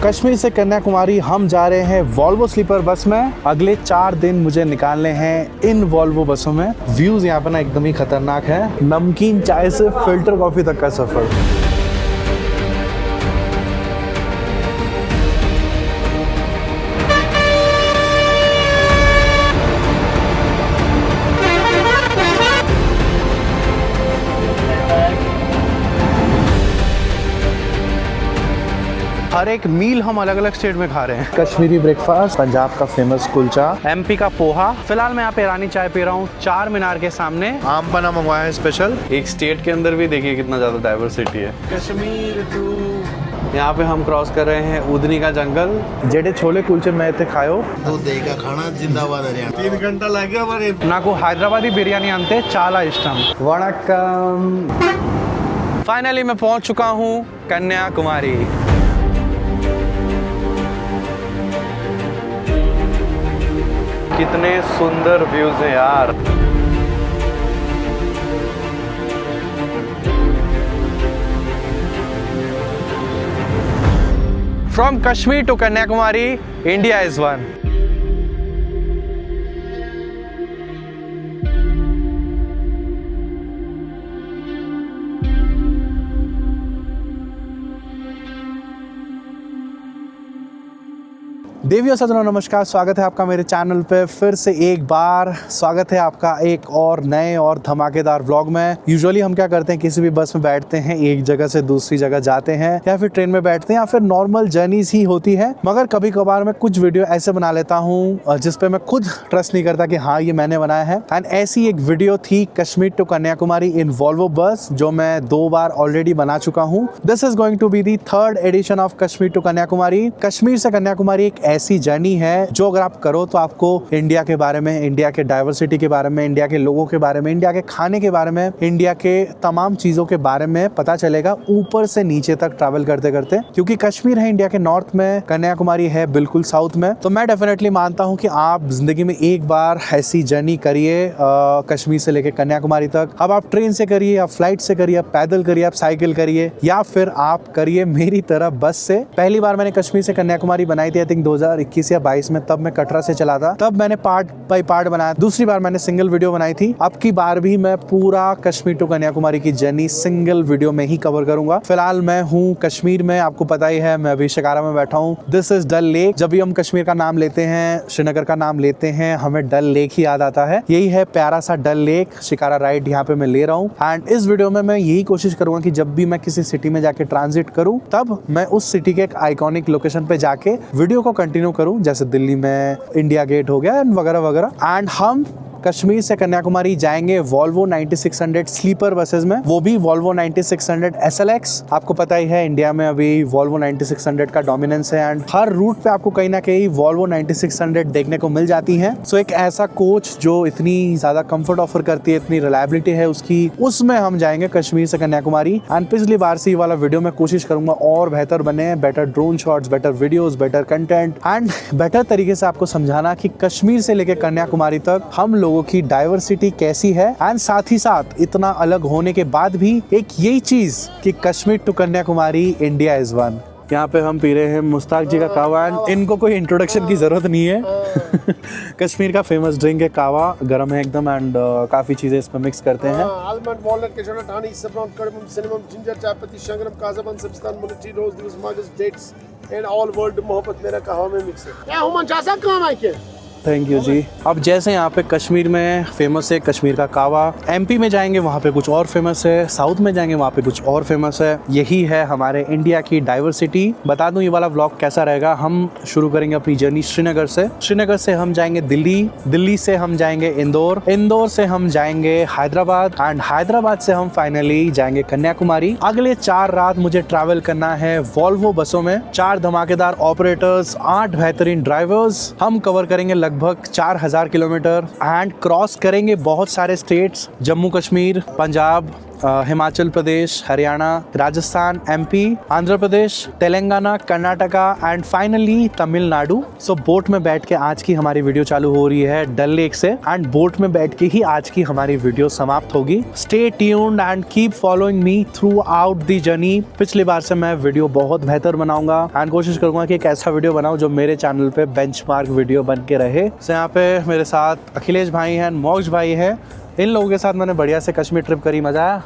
कश्मीर से कन्याकुमारी हम जा रहे हैं वॉल्वो स्लीपर बस में। अगले 4 दिन मुझे निकालने हैं इन वॉल्वो बसों में। व्यूज यहाँ पर ना एकदम ही खतरनाक है। नमकीन चाय से फिल्टर कॉफी तक का सफर। हर एक मील हम अलग अलग स्टेट में खा रहे हैं। कश्मीरी ब्रेकफास्ट, पंजाब का फेमस कुलचा, एमपी का पोहा। फिलहाल मैं यहाँ पे ईरानी चाय पी रहा हूँ चार मीनार के सामने। आम पन्ना मंगवाया है स्पेशल। एक स्टेट के अंदर भी देखिए कितना ज्यादा डाइवर्सिटी है। कश्मीर टू यहाँ पे हम क्रॉस कर रहे हैं उदनी का जंगल। जेडे छोले कुलचे मैं थे खायो। दूध दही का खाना जिंदाबाद हरियाणा। 3 घंटा लग गया हमारे। नाको हैदराबादी बिरयानी आनते चाला इष्टम। वणक्कम। फाइनली मैं पहुंच चुका हूँ कन्याकुमारी। कितने सुंदर व्यूज है यार। From Kashmir to Kanyakumari, India is one. देवियों सज्जनों नमस्कार, स्वागत है आपका मेरे चैनल पे फिर से एक बार। स्वागत है आपका एक और नए और धमाकेदार व्लॉग में। यूजुअली हम क्या करते हैं, किसी भी बस में बैठते हैं, एक जगह से दूसरी जगह जाते हैं, या फिर ट्रेन में बैठते हैं, या फिर नॉर्मल जर्नीज ही होती है। मगर कभी कभार मैं कुछ वीडियो ऐसे बना लेता हूँ जिसपे मैं खुद ट्रस्ट नहीं करता कि हाँ ये मैंने बनाया है। एंड ऐसी एक वीडियो थी Kashmir to Kanyakumari in Volvo bus, जो मैं 2 बार ऑलरेडी बना चुका हूँ। This is going to be the 3rd edition of Kashmir to Kanyakumari. Kashmir से कन्याकुमारी एक ऐसी जर्नी है जो अगर आप करो तो आपको इंडिया के बारे में, इंडिया के डाइवर्सिटी के बारे में, इंडिया के लोगों के बारे में, इंडिया के खाने के बारे में, इंडिया के तमाम चीजों के बारे में पता चलेगा ऊपर से नीचे तक ट्रैवल करते करते। क्योंकि कश्मीर है इंडिया के नॉर्थ में, कन्याकुमारी है बिल्कुल साउथ में। तो मैं डेफिनेटली मानता हूँ कि आप जिंदगी में एक बार ऐसी जर्नी करिए कश्मीर से लेकर कन्याकुमारी तक। अब आप ट्रेन से करिए, आप फ्लाइट से करिए, आप पैदल करिए, आप साइकिल करिए, या फिर आप करिए मेरी तरह बस से। पहली बार मैंने कश्मीर से कन्याकुमारी बनाई थी आई थिंक 2021 या 22 में। तब मैं कटरा से चला था, तब मैंने पार्ट बाय पार्ट बनाया। दूसरी बार मैंने सिंगल वीडियो बनाई थी। अब की बार भी मैं पूरा कश्मीर टू कन्याकुमारी की जर्नी सिंगल वीडियो में ही कवर करूंगा। फिलहाल मैं हूँ कश्मीर में, आपको पता ही है, मैं अभी शिकारा में बैठा हूँ। This is Dal Lake. जब भी हम कश्मीर का नाम लेते हैं, श्रीनगर का नाम लेते हैं, हमें डल लेक ही याद आता है। यही है प्यारा सा डल लेक। शिकारा राइड यहाँ पे मैं ले रहा हूँ। एंड इस वीडियो में मैं यही कोशिश करूंगा कि जब भी मैं किसी सिटी में जाके ट्रांजिट करूँ, तब मैं उस सिटी के एक आइकॉनिक लोकेशन पे जाके वीडियो को कंटिन्यू करूँ। जैसे दिल्ली में इंडिया गेट हो गया वगैरह वगैरह। एंड हम कश्मीर से कन्याकुमारी जाएंगे वॉल्वो 9600 स्लीपर बसेस में, वो भी वॉल्वो 9600 SLX। आपको पता ही है इंडिया में अभी वॉल्वो 9600 का डोमिनेंस है। एंड हर रूट पे आपको कहीं ना कहीं वॉल्वो 9600 देखने को मिल जाती है। सो एक ऐसा कोच जो इतनी ज्यादा कंफर्ट ऑफर करती है, इतनी रिलायबिलिटी है उसकी, उसमें हम जाएंगे कश्मीर से कन्याकुमारी। एंड पिछली बार से वाला वीडियो में कोशिश करूंगा और बेहतर बने, better drone shots, better videos, better content and better तरीके से आपको समझाना कि कश्मीर से लेकर कन्याकुमारी तक हम लोगों की डाइवर्सिटी कैसी है। एंड साथ ही साथ इतना अलग होने के बाद भी एक यही चीज कि Kashmir to Kanyakumari, India is one. यहाँ पे हम पी रहे हैं मुश्ताक जी का कावा। इनको कोई इंट्रोडक्शन की जरूरत नहीं है। कश्मीर का फेमस ड्रिंक है कावा, गर्म है एकदम। एंड काफी चीजें इसमें मिक्स करते हैं। Almond, walnut, cashew nut, honey, saffron, cardamom, cinnamon, ginger, चायपत्ती, शंगरम, काजबन, सब्स्तान, मुलट्टी, रोज, दिवस, मगज, डेट्स एंड ऑल वर्ल्ड मोहब्बत मेरा कहवा में मिक्स है। क्या हुमन चासा काम है के? थैंक यू जी। अब जैसे यहाँ पे कश्मीर में फेमस है कश्मीर का कावा, एमपी में जाएंगे वहाँ पे कुछ और फेमस है, साउथ में जाएंगे वहाँ पे कुछ और फेमस है। यही है हमारे इंडिया की डाइवर्सिटी। बता दूं ये वाला व्लॉग कैसा रहेगा। हम शुरू करेंगे अपनी जर्नी श्रीनगर से। श्रीनगर से हम जाएंगे दिल्ली, दिल्ली से हम जाएंगे इंदौर, इंदौर से हम जाएंगे हैदराबाद, एंड हैदराबाद से हम फाइनली जाएंगे कन्याकुमारी। अगले 4 रात मुझे ट्रैवल करना है वॉल्वो बसों में। 4 धमाकेदार ऑपरेटर्स, 8 बेहतरीन ड्राइवर्स। हम कवर करेंगे लगभग 4000 किलोमीटर एंड क्रॉस करेंगे बहुत सारे states, Jammu Kashmir, Punjab, Himachal Pradesh, Haryana, Rajasthan, MP, Andhra Pradesh, Telangana, Karnataka and finally Tamil Nadu. So boat में बैठ के आज की हमारी वीडियो चालू हो रही है डल लेक से एंड बोट में बैठ के ही आज की हमारी वीडियो समाप्त होगी। Stay tuned and keep following me through out the journey. पिछली बार से मैं वीडियो बहुत बेहतर बनाऊंगा एंड कोशिश करूंगा कि एक ऐसा वीडियो बनाऊं जो मेरे चैनल पे बेंचमार्क वीडियो बन के रहे। तो यहाँ पे मेरे साथ अखिलेश भाई हैं, मोक्ष भाई है। इन लोगों के साथ मैंने बढ़िया से कश्मीर ट्रिप करी, मजा आया,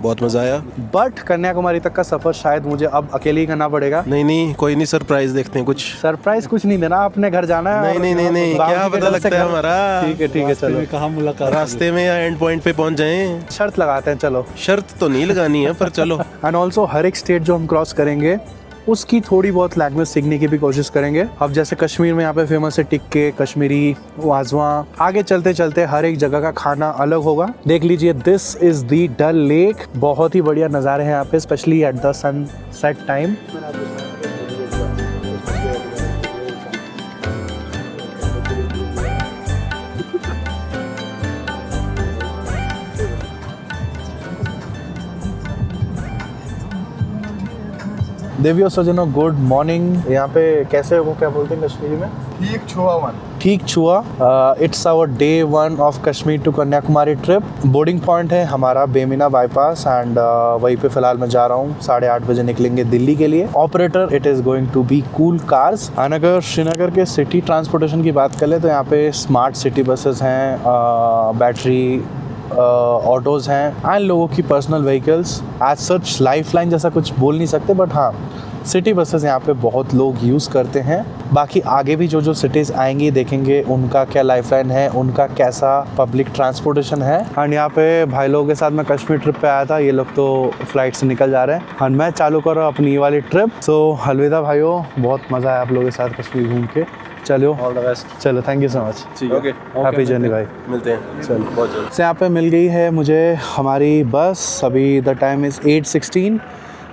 बहुत मजा आया। बट कन्याकुमारी तक का सफर शायद मुझे अब अकेले ही करना पड़ेगा। नहीं कोई नहीं, सरप्राइज देखते हैं कुछ। सरप्राइज कुछ नहीं देना, अपने घर जाना है। नहीं क्या पता लगता है हमारा। ठीक है चलो। कहाँ मुलाकात, रास्ते में या एंड पॉइंट पे पहुंच जाएं। शर्त लगाते हैं, चलो। शर्त तो नहीं लगानी है पर चलो। एंड ऑल्सो हर एक स्टेट जो हम क्रॉस करेंगे उसकी थोड़ी बहुत लैंग्वेज सीखने की भी कोशिश करेंगे। अब जैसे कश्मीर में यहाँ पे फेमस है टिक्के, कश्मीरी, वाजवा। आगे चलते चलते हर एक जगह का खाना अलग होगा। देख लीजिए, this is the Dal Lake. बहुत ही बढ़िया नज़ारे हैं यहाँ पे, specially at the sunset time. देवियों सजनों, गुड मॉर्निंग। यहाँ पे कैसे हो, क्या बोलते हैं कश्मीरी में? ठीक छुआ। It's our day 1 of Kashmir to Kanyakumari trip. Boarding point है हमारा बेमिना बाईपास एंड वहीं पे फिलहाल मैं जा रहा हूँ। 8:30 बजे निकलेंगे दिल्ली के लिए। Operator it is going to be cool cars. और अगर श्रीनगर के सिटी ट्रांसपोर्टेशन की बात करें तो यहाँ पे स्मार्ट सिटी बसेस हैं, बैटरी ऑटोज़ हैं एंड लोगों की personal vehicles. As such lifeline जैसा कुछ बोल नहीं सकते, बट हाँ सिटी बसेस यहाँ पे बहुत लोग यूज़ करते हैं। बाकी आगे भी जो सिटीज़ आएंगी देखेंगे उनका क्या लाइफलाइन है, उनका कैसा पब्लिक ट्रांसपोर्टेशन है। एंड यहाँ पे भाई लोगों के साथ मैं कश्मीर ट्रिप पे आया था, ये लोग तो फ्लाइट से निकल जा रहे हैं और मैं चालू कर रहा हूँ अपनी ये वाली ट्रिप। सो अलविदा भाइयों, बहुत मज़ा आया आप लोगों के साथ कश्मीर घूम के। चलो, ऑल द बेस्ट। चलो, thank you so much. Okay, happy journey भाई। मिलते हैं। चलो, बहुत जल्द से यहाँ पे मिल गई है मुझे हमारी बस। अभी the time is 8:16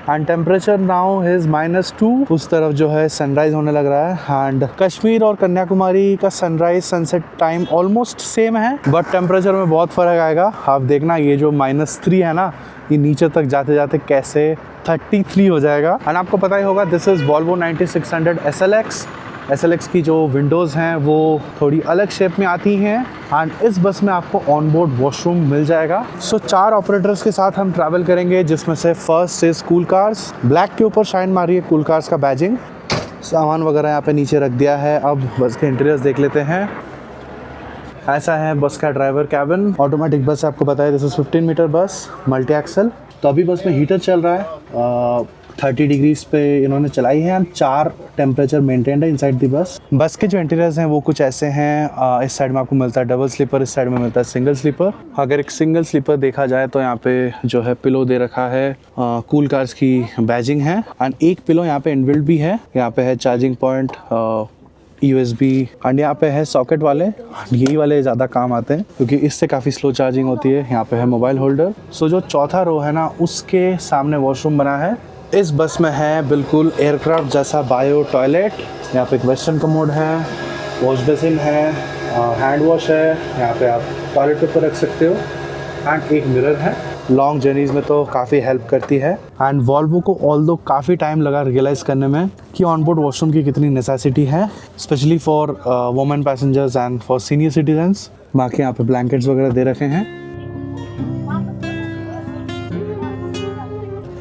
and temperature now is -2। उस तरफ जो है सनराइज होने लग रहा है एंड कश्मीर और कन्याकुमारी का sunrise sunset time almost same है, बट टेम्परेचर में बहुत फ़र्क आएगा। आप देखना, ये जो -3 है ना, ये नीचे तक जाते जाते कैसे 33 हो जाएगा। एंड आपको पता ही होगा, दिस इज़ वॉल्वो 9600 SLX की जो विंडोज़ हैं वो थोड़ी अलग शेप में आती हैं एंड इस बस में आपको ऑन बोर्ड वॉशरूम मिल जाएगा। सो 4 ऑपरेटर्स के साथ हम ट्रैवल करेंगे, जिसमें से first is cool cars. Black के ऊपर शाइन मारी है कूल कार्स का बैजिंग। सामान वगैरह यहाँ पे नीचे रख दिया है। अब बस के इंटीरियर्स देख लेते हैं। ऐसा है बस का ड्राइवर कैबिन। ऑटोमेटिक बस आपको पता है, दिस इज़ 15 मीटर बस, मल्टी एक्सल। तो अभी बस में हीटर चल रहा है। 30 डिग्रीज पे इन्होंने चलाई है एंड 4 टेम्परेचर मेंटेन्ड है इनसाइड दी बस। बस के जो इंटीरियर्स हैं वो कुछ ऐसे हैं। इस साइड में आपको मिलता है डबल स्लीपर, इस साइड में मिलता है सिंगल स्लीपर। अगर एक सिंगल स्लीपर देखा जाए तो यहाँ पे जो है पिलो दे रखा है, कूल कार्स की बैजिंग है एंड एक पिलो यहाँ पे इनबिल्ट भी है। यहाँ पे है चार्जिंग पॉइंट, USB एंड यहाँ पे है सॉकेट वाले। यही वाले ज़्यादा काम आते हैं क्योंकि इससे काफ़ी स्लो चार्जिंग होती है। यहाँ पे है मोबाइल होल्डर। सो जो चौथा रो है ना, उसके सामने वॉशरूम बना है। इस बस में है बिल्कुल एयरक्राफ्ट जैसा बायो टॉयलेट। यहाँ पे एक वेस्टर्न कमोड है, वॉश बेसिन है, हैंड वॉश है। यहाँ पे आप टॉयलेट पेपर रख सकते हो एंड एक मिरर है। लॉन्ग जर्नीज़ में तो काफ़ी हेल्प करती है एंड वॉल्वो को ऑल्दो काफ़ी टाइम लगा रियलाइज़ करने में कि ऑनबोर्ड वॉशरूम की कितनी नेसेसिटी है, specially for women passengers and for senior citizens. बाकी यहाँ पे ब्लैंकेट्स वगैरह दे रखे हैं।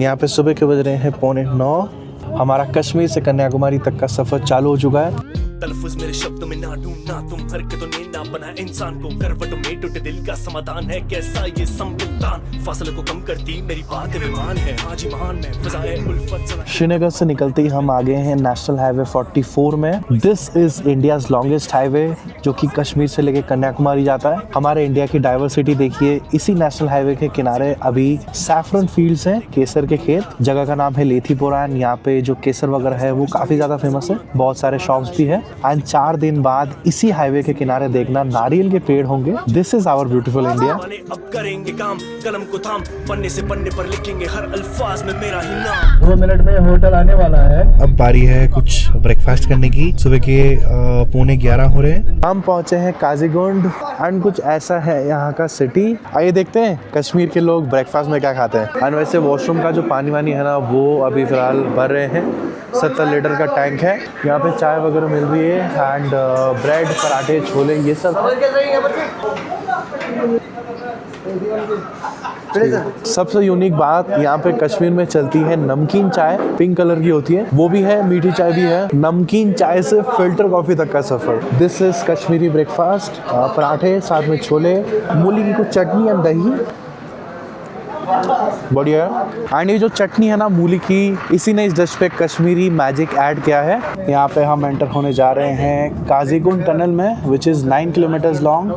यहाँ पे सुबह के बज रहे हैं 8:45। हमारा कश्मीर से कन्याकुमारी तक का सफ़र चालू हो चुका है। तलफ़ुज़ मेरे शब्दों में ना ढूंढना, तुम हरकतों ने ना बना इंसान को। करवटों में टूटे दिल का समाधान है, कैसा ये संविधान फासले को कम करती मेरी बात विमान है। आज ईमान में फज़ाए उल्फत सदा। श्रीनगर से निकलते ही हम आ गए हैं नेशनल हाईवे 44 में। This is India's longest highway जो कि कश्मीर से लेके कन्याकुमारी जाता है। हमारे इंडिया की डाइवर्सिटी देखिए। इसी नेशनल हाईवे के किनारे अभी सैफरन फील्ड्स हैं, केसर के खेत। जगह का नाम है लेथीपुरा एंड यहाँ पे जो केसर वगैरह है वो काफ़ी ज़्यादा फेमस है। बहुत सारे शॉप्स भी है एंड 4 दिन बाद इसी हाईवे के किनारे देखने ना नारियल के पेड़ होंगे। This is our beautiful India. अब करेंगे काम, कलम को थाम, पन्ने से पन्ने पर लिखेंगे हर अल्फाज में मेरा ही नाम। 2 मिनट में होटल आने वाला है। अब बारी है कुछ ब्रेकफास्ट करने की। सुबह के 11:15 हो रहे हैं। हम पहुंचे हैं काजीगुंड एंड कुछ ऐसा है यहाँ का सिटी। आइए देखते हैं कश्मीर के लोग ब्रेकफास्ट में क्या खाते हैं। एंड वैसे वॉशरूम का जो पानी वानी है ना वो अभी फिलहाल भर रहे हैं। 70 लीटर का टैंक है। यहाँ पे चाय वगैरह मिल रही है एंड ब्रेड, पराठे, छोले ये सब। सबसे यूनिक बात यहाँ पे कश्मीर में चलती है नमकीन चाय। पिंक कलर की होती है, वो भी है, मीठी चाय भी है। नमकीन चाय से फिल्टर कॉफी तक का सफर। This is Kashmiri breakfast. पराठे, साथ में छोले, मूली की कुछ चटनी एंड दही, बढ़िया है। एंड ये जो चटनी है ना मूली की, इसी ने इस डिश पे कश्मीरी मैजिक ऐड किया है। यहाँ पे हम एंटर होने जा रहे हैं काजीगुंड टनल में, विच इज 9 किलोमीटर लॉन्ग।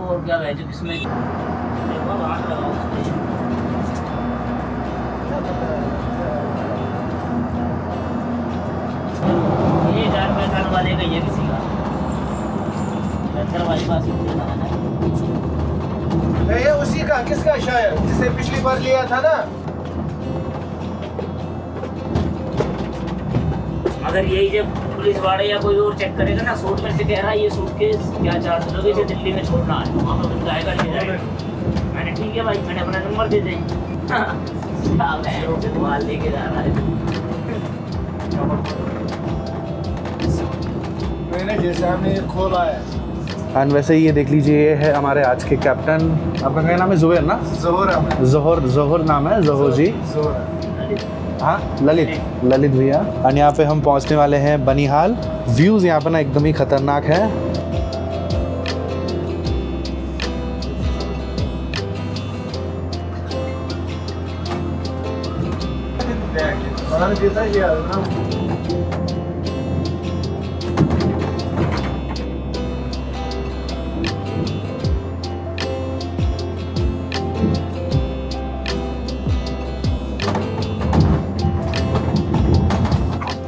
ये उसी का, किसका शायद जिसे पिछली बार लिया था ना। अगर यही जब पुलिस वाले या कोई और चेक करेगा ना, सूट में से कह रहा है ये सूटकेस क्या चार्ज लोगे, इसे दिल्ली में छोड़ना है, वहाँ पे बंदा आएगा ले जाएगा। मैंने ठीक है भाई, मैंने अपना नंबर दे दें। माल लेके जा रहा है। मैंने जैसे हमने ये खोला है। एंड वैसे ये देख लीजिए, ये है हमारे आज के कैप्टन। आपका क्या नाम है? जुबैर ना? जोहर नाम है। जोहर जी। हाँ, ललित भैया। एंड यहाँ पे हम पहुँचने वाले हैं बनिहाल। व्यूज़ यहाँ पे ना एकदम ही खतरनाक है।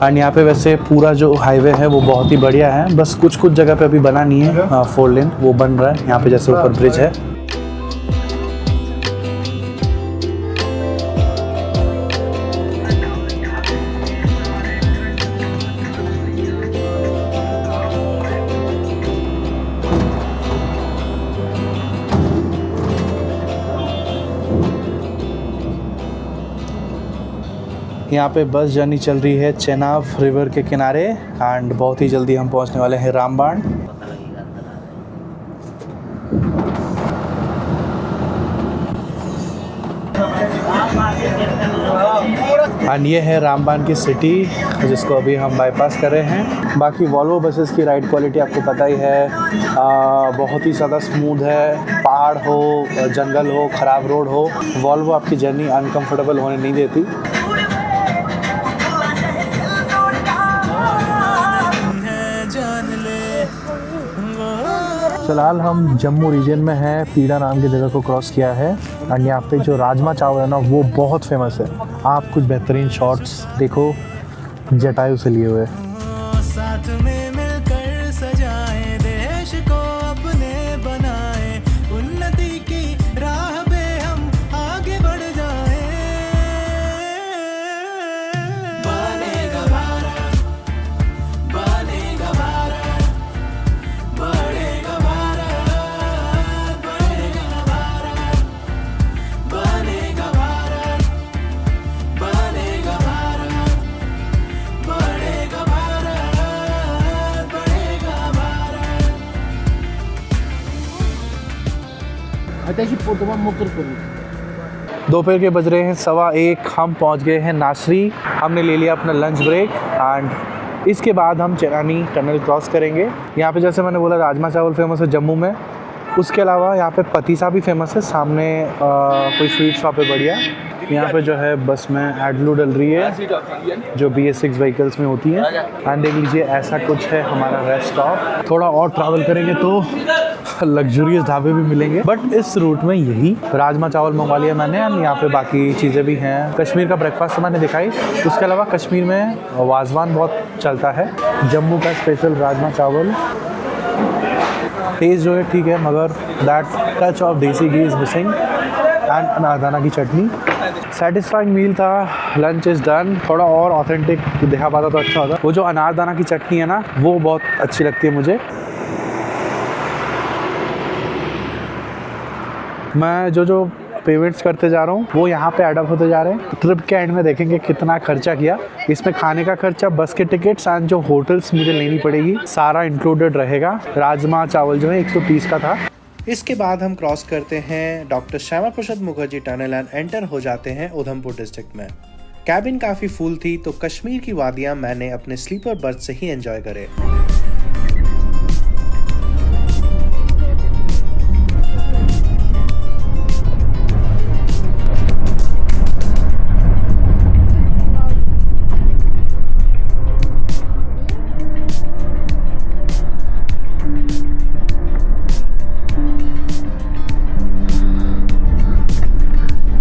एंड यहाँ पे वैसे पूरा जो हाईवे है वो बहुत ही बढ़िया है, बस कुछ कुछ जगह पे अभी बना नहीं है। 4 लेन वो बन रहा है यहाँ पे, जैसे ऊपर ब्रिज है। यहाँ पे बस जर्नी चल रही है चेनाब रिवर के किनारे एंड बहुत ही जल्दी हम पहुँचने वाले हैं रामबाण। एंड ये है रामबाण की सिटी, जिसको अभी हम बाईपास कर रहे हैं। बाकी वॉल्वो बसेस की राइड क्वालिटी आपको पता ही है, बहुत ही ज़्यादा स्मूथ है। पहाड़ हो, जंगल हो, ख़राब रोड हो, वॉल्वो आपकी जर्नी अनकंफर्टेबल होने नहीं देती। फिलहाल हम जम्मू रीजन में हैं, पीड़ा नाम की जगह को क्रॉस किया है। एंड यहाँ पे जो राजमा चावल है ना वो बहुत फेमस है। आप कुछ बेहतरीन शॉट्स देखो जटायु से लिए हुए। साथ में मिलकर सजाएं देश को, अपने बनाएं, उन्नति की राह पे हम आगे बढ़ जाएं। बनेगा भारत, बनेगा भारत, बढ़ेगा भारत, बढ़ेगा भारत, बनेगा भारत, बनेगा भारत, बढ़ेगा भारत, बढ़ेगा भारत। त्याची पोटोबा मोकर करू। दोपहर के बज रहे हैं 1:15। हम पहुंच गए हैं नासरी। हमने ले लिया अपना लंच ब्रेक एंड इसके बाद हम चेरानी टनल क्रॉस करेंगे। यहाँ पे जैसे मैंने बोला राजमा चावल फेमस है जम्मू में, उसके अलावा यहाँ पे पतीसा भी फेमस है। सामने कोई स्वीट शॉप है बढ़िया। यहाँ पे जो है बस में एडलू डल रही है जो BS6 व्हीकल्स में होती है। एंड देख लीजिए ऐसा कुछ है हमारा रेस्ट स्टॉप। थोड़ा और ट्रैवल करेंगे तो लग्जूरियस ढाबे भी मिलेंगे, बट इस रूट में यही राजमा चावल मंगवा लिया मैंने। एंड यहाँ पे बाकी चीज़ें भी हैं। कश्मीर का ब्रेकफास्ट तो मैंने दिखाई, उसके अलावा कश्मीर में वाजवान बहुत चलता है। जम्मू का स्पेशल राजमा चावल टेस्ट जो है ठीक है, मगर दैट टच ऑफ देसी घी इज़ मिसिंग एंड अनारदाना की चटनी। सेटिस्फाइंग मील था, लंच इज़ डन। थोड़ा और ऑथेंटिक दिखा पाता तो अच्छा होता। वो जो अनारदाना की चटनी है ना, वो बहुत अच्छी लगती है मुझे। मैं जो पेमेंट्स करते जा रहा हूँ वो यहाँ पे एडअप होते जा रहे हैं। ट्रिप के एंड में देखेंगे कितना खर्चा किया। इसमें खाने का खर्चा, बस के टिकट्स एंड जो होटल्स मुझे लेनी पड़ेगी, सारा इंक्लूडेड रहेगा। राजमा चावल जो है 130 का था। इसके बाद हम क्रॉस करते हैं doctor Shyama Prasad Mukherjee tunnel and enter हो जाते हैं उधमपुर डिस्ट्रिक्ट में। कैबिन काफ़ी फुल थी तो कश्मीर की वादियाँ मैंने अपने स्लीपर बर्थ से ही एंजॉय करे।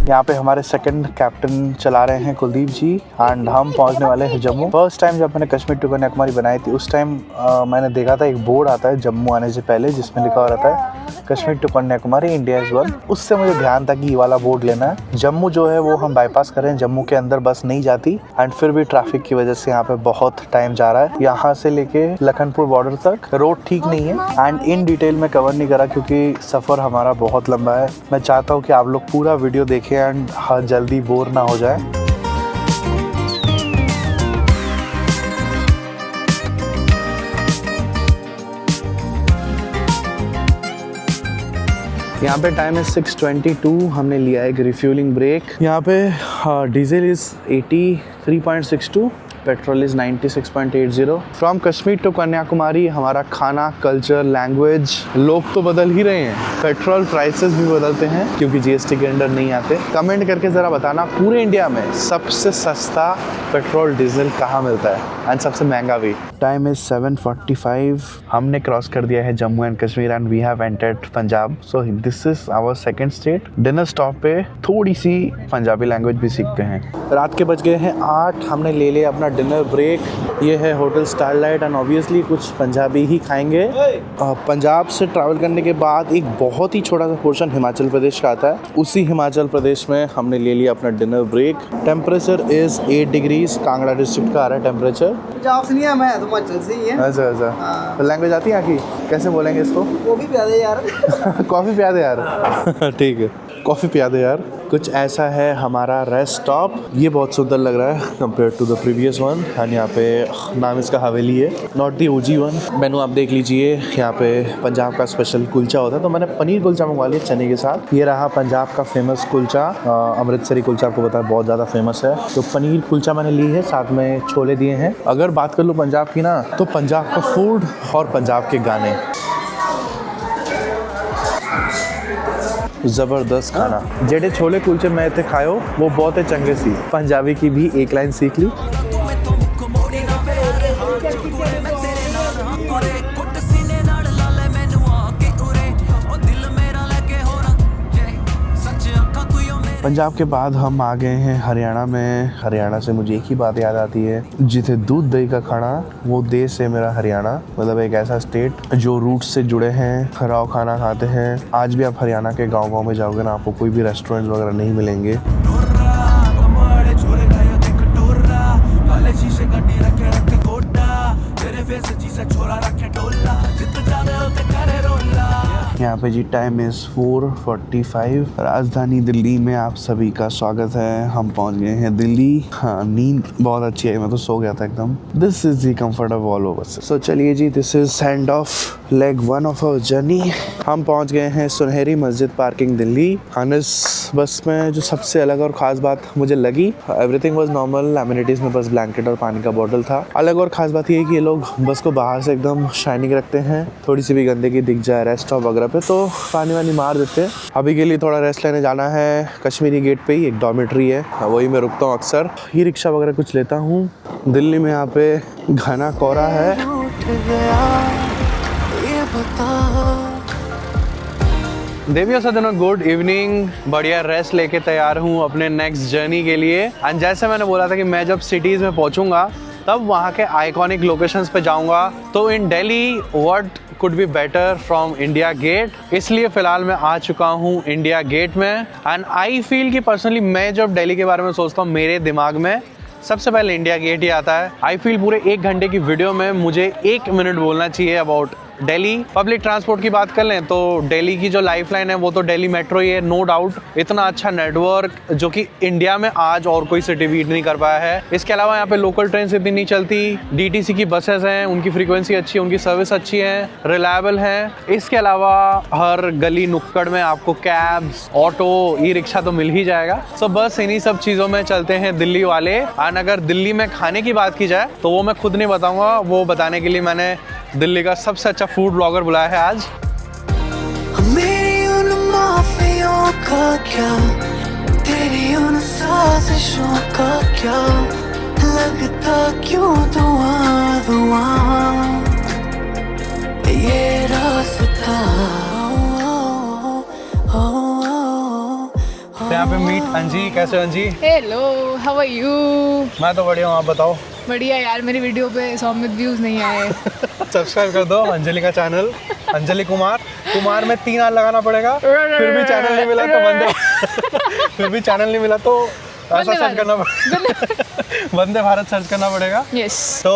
यहाँ पे हमारे सेकंड कैप्टन चला रहे हैं कुलदीप जी एंड हम पहुँचने वाले हैं जम्मू। फर्स्ट टाइम जब मैंने कश्मीर टू कन्याकुमारी बनाई थी उस टाइम मैंने देखा था एक बोर्ड आता है जम्मू आने से पहले जिसमें लिखा हुआ रहता है Kashmir to Kanyakumari India is one. उससे मुझे ध्यान था कि ये वाला बोर्ड लेना है। जम्मू जो है वो हम बाईपास करें, जम्मू के अंदर बस नहीं जाती एंड फिर भी ट्रैफिक की वजह से यहाँ पे बहुत टाइम जा रहा है। यहाँ से लेके लखनपुर बॉर्डर तक रोड ठीक नहीं है एंड इन डिटेल में कवर नहीं करा क्योंकि सफ़र हमारा बहुत लंबा है। मैं चाहता हूँ कि आप लोग पूरा वीडियो देखें एंड जल्दी बोर ना हो जाए। यहाँ पे टाइम है 6:22। हमने लिया एक रिफ्यूलिंग ब्रेक। यहाँ पे diesel is 83.62, petrol is 96.80। From Kashmir to Kanyakumari हमारा खाना, कल्चर, लैंग्वेज, लोग तो बदल ही रहे हैं, पेट्रोल प्राइसेस भी बदलते हैं क्योंकि जीएसटी के अंडर नहीं आते। कमेंट करके ज़रा बताना पूरे इंडिया में सबसे सस्ता पेट्रोल डीजल कहाँ मिलता है एंड सबसे महंगा भी। Time is 7:45। हमने क्रॉस कर दिया है Jammu and Kashmir and we have entered Punjab. So this is our second state. Dinner stop पे थोड़ी सी पंजाबी लैंग्वेज भी सीखते हैं। रात के बज गए हैं 8। हमने ले लिया अपना डिनर ब्रेक। ये है होटल स्टारलाइट एंड ऑब्वियसली कुछ पंजाबी ही खाएंगे। पंजाब से ट्रैवल करने के बाद एक बहुत ही छोटा सा पोर्शन हिमाचल प्रदेश का आता है। उसी हिमाचल प्रदेश में हमने ले लिया अपना dinner break. Temperature is 8 degrees. Kangra district का आ रहा है टेम्परेचर। पंजाब से नहीं है, मैं तो हिमाचल से ही है। अच्छा। तो लैंग्वेज आती है यहाँ की? कैसे बोलेंगे इसको? कॉफ़ी पिला दे यार। कॉफ़ी पिला दे यार। ठीक है, कॉफ़ी पिला दे यार। कुछ ऐसा है हमारा रेस्ट स्टॉप। ये बहुत सुंदर लग रहा है compare to the previous one and यहाँ पे नाम इसका हवेली है, नॉट दी ओजी वन। मेनू आप देख लीजिए। यहाँ पे पंजाब का स्पेशल कुलचा होता है तो मैंने पनीर कुलचा मंगवा लिया चने के साथ। ये रहा पंजाब का फेमस कुलचा। अमृतसरी कुलचा आपको पता है बहुत ज़्यादा फेमस है, तो पनीर कुलचा मैंने ली है, साथ में छोले दिए हैं। अगर बात कर लूँ पंजाब की ना, तो पंजाब का फूड और पंजाब के गाने, जबरदस्त खाना। जेडे छोले कुलचे मैं इतने खायो वो बहुत है चंगे सी। पंजाबी की भी एक लाइन सीख ली। पंजाब के बाद हम आ गए हैं हरियाणा में। हरियाणा से मुझे एक ही बात याद आती है, जिसे दूध दही का खाना वो देश है मेरा हरियाणा। मतलब एक ऐसा स्टेट जो रूट से जुड़े हैं, खराव खाना खाते हैं। आज भी आप हरियाणा के गांव-गांव में जाओगे ना, आपको कोई भी रेस्टोरेंट वगैरह नहीं मिलेंगे। यहाँ पे जी टाइम इज़ 4:45। राजधानी दिल्ली में आप सभी का स्वागत है। हम पहुँच गए हैं दिल्ली। हाँ, नींद बहुत अच्छी है, मैं तो सो गया था एकदम। This is the comfort of all over. So चलिए जी, this is hand of leg 1 of our journey. हम पहुँच गए हैं सुनहरी मस्जिद पार्किंग दिल्ली। इस बस में जो सबसे अलग और ख़ास बात मुझे लगी, एवरीथिंग वाज नॉर्मल। एमिनिटीज़ में बस ब्लैंकेट और पानी का बॉटल था। अलग और ख़ास बात ये है कि ये लोग बस को बाहर से एकदम शाइनिंग रखते हैं। थोड़ी सी भी गंदगी दिख जाए रेस्ट स्टॉप वगैरह पे तो पानी वानी मार देते हैं। अभी के लिए थोड़ा रेस्ट लेने जाना है। कश्मीरी गेट पे ही एक डॉर्मेट्री है, वही मैं रुकता हूँ अक्सर। ही रिक्शा वगैरह कुछ लेता हूँ। दिल्ली में यहाँ पे घना कोहरा है। देवियों सदनों, गुड इवनिंग। बढ़िया रेस्ट लेके तैयार हूँ अपने नेक्स्ट जर्नी के लिए। एंड जैसे मैंने बोला था कि मैं जब सिटीज़ में पहुँचूँगा तब वहाँ के आइकॉनिक लोकेशंस पे जाऊँगा। तो in Delhi what could be better from India gate, इसलिए फिलहाल मैं आ चुका हूँ इंडिया गेट में। एंड आई फील कि पर्सनली मैं जब दिल्ली के बारे में सोचता हूँ मेरे दिमाग में सबसे पहले इंडिया गेट ही आता है। आई फील पूरे 1 घंटे की वीडियो में मुझे 1 मिनट बोलना चाहिए अबाउट दिल्ली। पब्लिक ट्रांसपोर्ट की बात कर लें तो दिल्ली की जो लाइफलाइन है वो तो दिल्ली मेट्रो ही है, नो डाउट। इतना अच्छा नेटवर्क जो कि इंडिया में आज और कोई सिटी बीट नहीं कर पाया है। इसके अलावा यहाँ पे लोकल ट्रेन इतनी नहीं चलती, डीटीसी की बसेस हैं, उनकी फ्रीक्वेंसी अच्छी है, उनकी सर्विस अच्छी है, रिलायबल है। इसके अलावा हर गली नुक्कड़ में आपको कैब्स, ऑटो, ई रिक्शा तो मिल ही जाएगा। सो बस इन्हीं सब चीज़ों में चलते हैं दिल्ली वाले। एंड अगर दिल्ली में खाने की बात की जाए तो वो मैं खुद नहीं बताऊँगा, वो बताने के लिए मैंने दिल्ली का सबसे अच्छा फूड ब्लॉगर बुलाया है आज। मेरी उन माफियों का क्या, तेरी उन साजिशों का क्या, लगता क्यों धुआं धुआं ये रास्ता। तो यहाँ पे मीट अंजी। कैसे हो Anji? Hello, how are you? मैं तो बढ़िया हूँ, आप बताओ। बढ़िया यार, मेरी वीडियो पे 100 व्यूज नहीं आए। सब्सक्राइब कर दो अंजलि का चैनल, अंजलि कुमार। कुमार में 3 आर लगाना पड़ेगा, फिर भी चैनल नहीं मिला तो फिर भी चैनल नहीं मिला तो ऐसा सर्च करना पड़ेगा, वंदे भारत सर्च करना पड़ेगा। यस। तो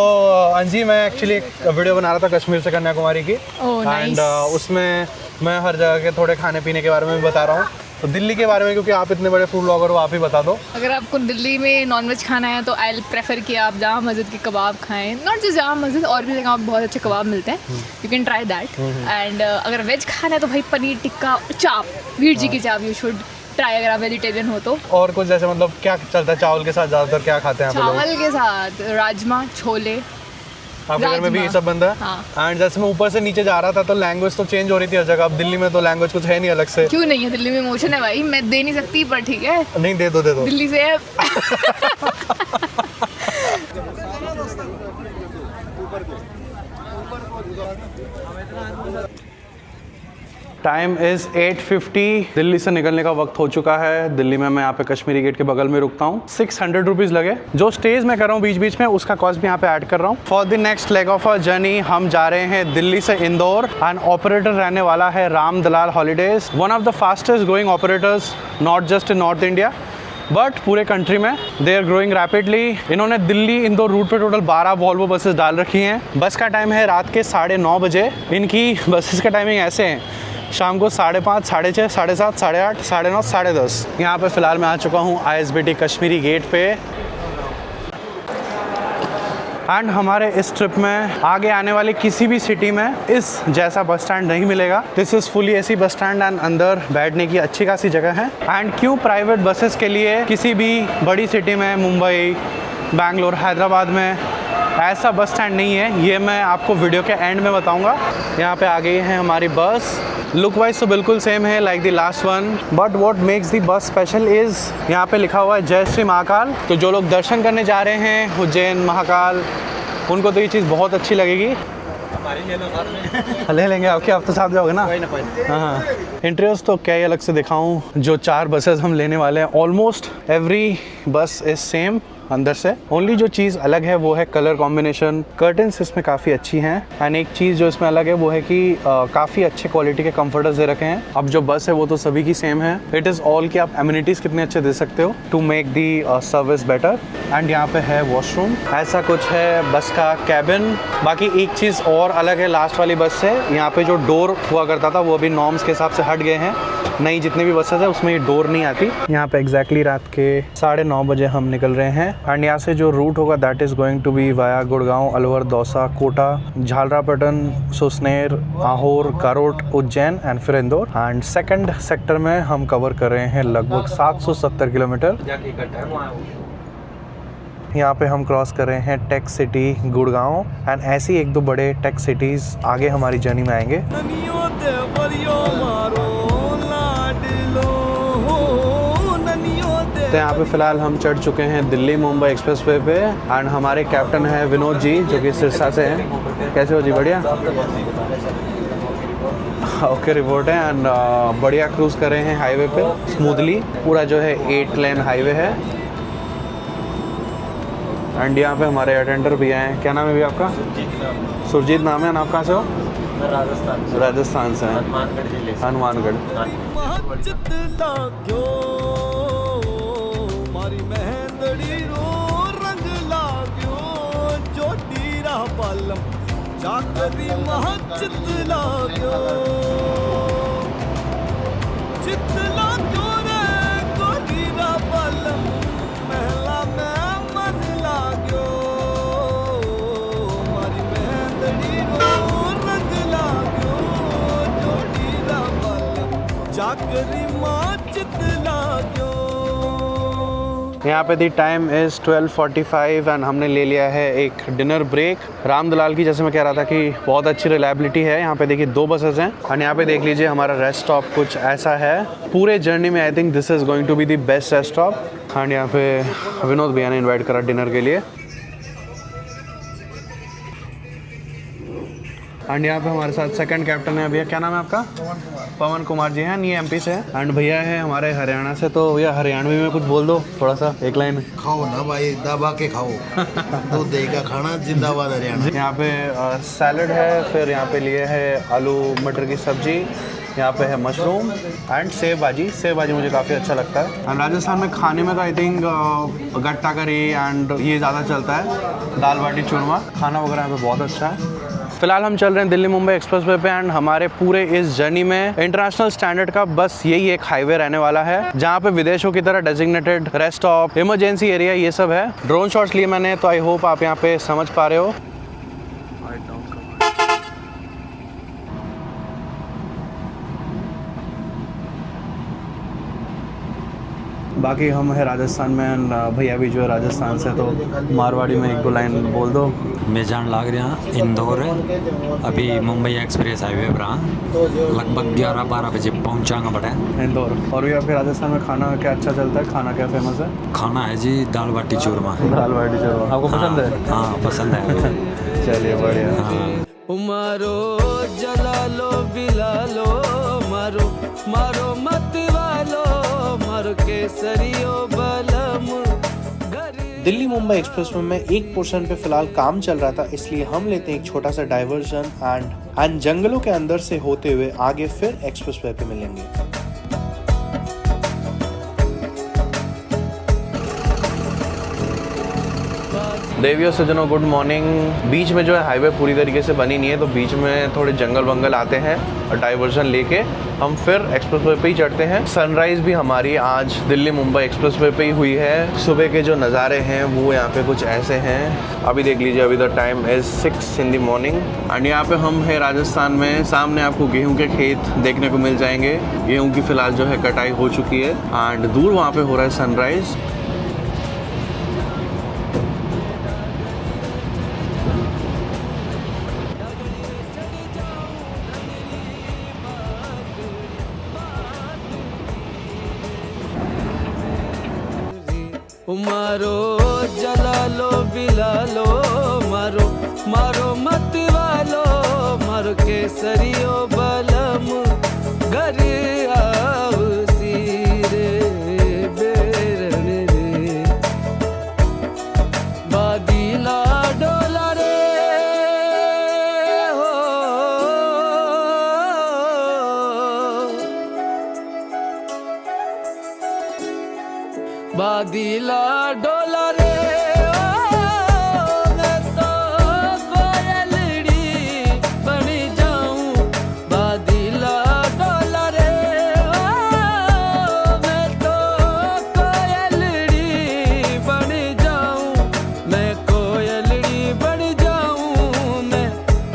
अंजी, मैं एक्चुअली एक वीडियो बना रहा था कश्मीर से कन्याकुमारी की, एंड उसमें मैं हर जगह के थोड़े खाने पीने के बारे में भी बता रहा हूँ। तो दिल्ली के बारे में, क्योंकि आप इतने बड़े फूड ब्लॉगर हो, आप ही बता दो। अगर आपको दिल्ली में नॉनवेज खाना है तो आई प्रेफर कि आप जामा मस्जिद के कबाब खाएं। नॉट जस्ट जामा मस्जिद, और भी जगह बहुत अच्छे कबाब मिलते हैं, you can try that. And अगर वेज खाना है तो भाई पनीर टिक्का, चाप, वीर जी की चाप यू शुड ट्राई अगर आप वेजिटेरियन हो तो। और कुछ जैसे मतलब क्या चलता है चावल के साथ, ज़्यादातर क्या खाते हैं आप लोग? चावल के साथ राजमा, छोले। आपके घर में भी ये सब बनता है? हाँ। एंड जैसे मैं ऊपर से नीचे जा रहा था तो लैंग्वेज तो चेंज हो रही थी हर जगह। अब दिल्ली में तो लैंग्वेज कुछ है नहीं अलग से। क्यों नहीं है? दिल्ली में इमोशन है भाई, मैं दे नहीं सकती पर ठीक है। नहीं, दे दो दिल्ली से है। Time is 8:50। दिल्ली से निकलने का वक्त हो चुका है। दिल्ली में मैं यहाँ पे कश्मीरी गेट के बगल में रुकता हूँ। 600 रुपीज़ लगे। जो स्टेज मैं कर रहा हूँ बीच बीच में, उसका कॉस्ट भी यहाँ पे ऐड कर रहा हूँ। For the next leg of a journey हम जा रहे हैं दिल्ली से इंदौर। एंड ऑपरेटर रहने वाला है Ram Dalal holidays, one of the fastest growing operators not just in north India but पूरे कंट्री में। They are growing rapidly. इन्होंने दिल्ली इंदौर रूट पे टोटल 12 वॉल्वो बसेस डाल रखी हैं। बस का टाइम है रात के 9:30 बजे। इनकी बसेस का टाइमिंग ऐसे हैं, शाम को 5:30, 6:30, 7:30, 8:30, 9:30, 10:30। यहाँ पे फ़िलहाल मैं आ चुका हूँ ISBT कश्मीरी गेट पे। एंड हमारे इस ट्रिप में आगे आने वाली किसी भी सिटी में इस जैसा बस स्टैंड नहीं मिलेगा। This is fully AC bus stand and अंदर बैठने की अच्छी खासी जगह है। एंड क्यों प्राइवेट बसेस के लिए किसी भी बड़ी सिटी में, मुंबई, बैंगलोर, हैदराबाद में ऐसा बस स्टैंड नहीं है, ये मैं आपको वीडियो के एंड में बताऊंगा। यहाँ पे आ गई है हमारी बस। लुक वाइज तो बिल्कुल सेम है like the last one, but what makes the bus special is यहाँ पे लिखा हुआ है जय श्री महाकाल। तो जो लोग दर्शन करने जा रहे हैं उज्जैन, महाकाल, उनको तो ये चीज़ बहुत अच्छी लगेगी। ले लेंगे आपके, आप तो साथ जाओगे ना? हाँ। इंटरेस्ट तो क्या ही अलग से दिखाऊं। जो 4 बसेस हम लेने वाले हैं, ऑलमोस्ट एवरी बस इज सेम अंदर से। ओनली जो चीज़ अलग है वो है कलर कॉम्बिनेशन। कर्टन्स इसमें काफ़ी अच्छी हैं। एंड एक चीज़ जो इसमें अलग है वो है कि काफ़ी अच्छे क्वालिटी के कंफर्टर्स दे रखे हैं। अब जो बस है वो तो सभी की सेम है। इट इज़ ऑल कि आप एमिनिटीज़ कितने अच्छे दे सकते हो to make the service better. And यहाँ पे है वॉशरूम, ऐसा कुछ है बस का कैबिन। बाकी एक चीज़ और अलग है लास्ट वाली बस से, यहाँ पे जो डोर हुआ करता था वो अभी नॉर्म्स के हिसाब से हट गए हैं। नई जितनी भी बसेस है उसमें ये डोर नहीं आती। यहाँ पे एग्जैक्टली रात के 9:30 बजे हम निकल रहे हैं। एंड यहाँ से जो रूट होगा that is going to be via Gurgaon, Alwar, Dausa, Kota, Jhalrapatan, Susner, Ahor, Karot, Ujjain and फिर इंदौर। एंड सेकंड सेक्टर में हम कवर कर रहे हैं लगभग 770 किलोमीटर। यहाँ पे हम क्रॉस कर रहे हैं टेक सिटी गुड़गांव। एंड ऐसी 1-2 बड़े टेक सिटीज़ आगे हमारी जर्नी में आएंगे। तो यहाँ पे फ़िलहाल हम चढ़ चुके हैं दिल्ली मुंबई एक्सप्रेसवे पे। एंड हमारे कैप्टन है विनोद जी जो कि सिरसा से हैं। कैसे हो जी? बढ़िया, ओके रिपोर्ट है। एंड बढ़िया क्रूज़ कर रहे हैं हाईवे पे स्मूथली। पूरा जो है 8 लेन हाईवे है। एंड यहाँ पे हमारे अटेंडर भी हैं। क्या नाम है भी आपका? सुरजीत नाम है। आप कहाँ से हो? राजस्थान से हैं। हनुमानगढ़। चित लाग्यो मारी मेहंदड़ी रो रंग लाग्यो ज्योतिरा पालम जाकरी महचित लाग्यो चित लाग्यो रे गोरीरा पालम महला में मन लाग्यो मारी मेहंदड़ी रो रंग लाग्यो ज्योतिरा पालम जाकरी महचित लाग्यो। यहाँ पे दी टाइम इज़ 12:45 एंड हमने ले लिया है एक डिनर ब्रेक। राम दलाल की, जैसे मैं कह रहा था कि बहुत अच्छी रिलायबिलिटी है। यहाँ पे देखिए 2 बसेस हैं और यहाँ पे देख लीजिए हमारा रेस्ट स्टॉप कुछ ऐसा है। पूरे जर्नी में I think this is going to be the best rest stop. And यहाँ पे विनोद भैया ने इन्वाइट करा डिनर के लिए। एंड यहाँ पे हमारे साथ सेकंड कैप्टन है। भैया क्या नाम है आपका? पवन कुमार जी हैं, ये एमपी से हैं। एंड भैया है हमारे हरियाणा से। तो भैया हरियाणवी में कुछ बोल दो थोड़ा सा, एक लाइन। खाओ ना भाई, दबा के खाओ। दूध दही का खाना जिंदाबाद हरियाणा। यहाँ पे सैलड है, फिर यहाँ पे लिए है आलू मटर की सब्जी, यहाँ पे है मशरूम एंड सेव भाजी। सेव भाजी मुझे काफ़ी अच्छा लगता है। एंड राजस्थान में खाने में तो आई थिंक गट्टा करी एंड ये ज़्यादा चलता है, दाल बाटी चूरमा। खाना वगैरह यहाँ पे बहुत अच्छा है। फिलहाल हम चल रहे हैं दिल्ली मुंबई एक्सप्रेसवे पे एंड हमारे पूरे इस जर्नी में इंटरनेशनल स्टैंडर्ड का बस यही एक हाईवे रहने वाला है, जहाँ पे विदेशों की तरह designated rest stop, emergency area ये सब है। ड्रोन शॉट्स लिए मैंने, तो आई होप आप यहाँ पे समझ पा रहे हो। बाकी हम है राजस्थान में, भैया भी जो है राजस्थान से, तो मारवाड़ी में 1-2 लाइन बोल दो। मैं जान लाग रहा इंदौर अभी मुंबई एक्सप्रेस हाईवे पर लगभग 11-12 बजे पहुंचांगा बड़ा इंदौर। और भी आपके राजस्थान में खाना क्या अच्छा चलता है? खाना क्या फेमस है? खाना है जी दाल बाटी चूरमा। दाल बाटी चूरमा आपको पसंद है? हाँ पसंद है। चलिए बढ़िया। हाँ। मारो जला लो बिला लो मारो मारो मत वालो मारो केसरियो बलम। दिल्ली मुंबई एक्सप्रेसवे में एक पोर्शन पे फिलहाल काम चल रहा था, इसलिए हम लेते हैं एक छोटा सा डाइवर्जन एंड जंगलों के अंदर से होते हुए आगे फिर एक्सप्रेसवे पे मिलेंगे। देवियों सज्जनों गुड मॉर्निंग। बीच में जो है हाईवे पूरी तरीके से बनी नहीं है, तो बीच में थोड़े जंगल वंगल आते हैं और डाइवर्जन लेके हम फिर एक्सप्रेसवे पे ही चढ़ते हैं। सनराइज भी हमारी आज दिल्ली मुंबई एक्सप्रेसवे पे ही हुई है। सुबह के जो नज़ारे हैं वो यहाँ पे कुछ ऐसे हैं। अभी देख लीजिए, अभी the time is 6 in the morning and यहाँ पे हम है राजस्थान में। सामने आपको गेहूँ के खेत देखने को मिल जाएंगे। गेहूँ की फिलहाल जो है कटाई हो चुकी है एंड दूर वहाँ पे हो रहा है सनराइज़। मारो जला लो बिला लो मारो मारो मत वालो मारो केसरियो बलम। घर आओ सीरे बेरन रे बादीला डोला रे हो बादीला डोला रे मैं तो कोयलड़ी बनी जाऊं। बादीला डोला रे मैं तो कोयलड़ी बनी जाऊं। मैं कोयलड़ी बन जाऊं, मैं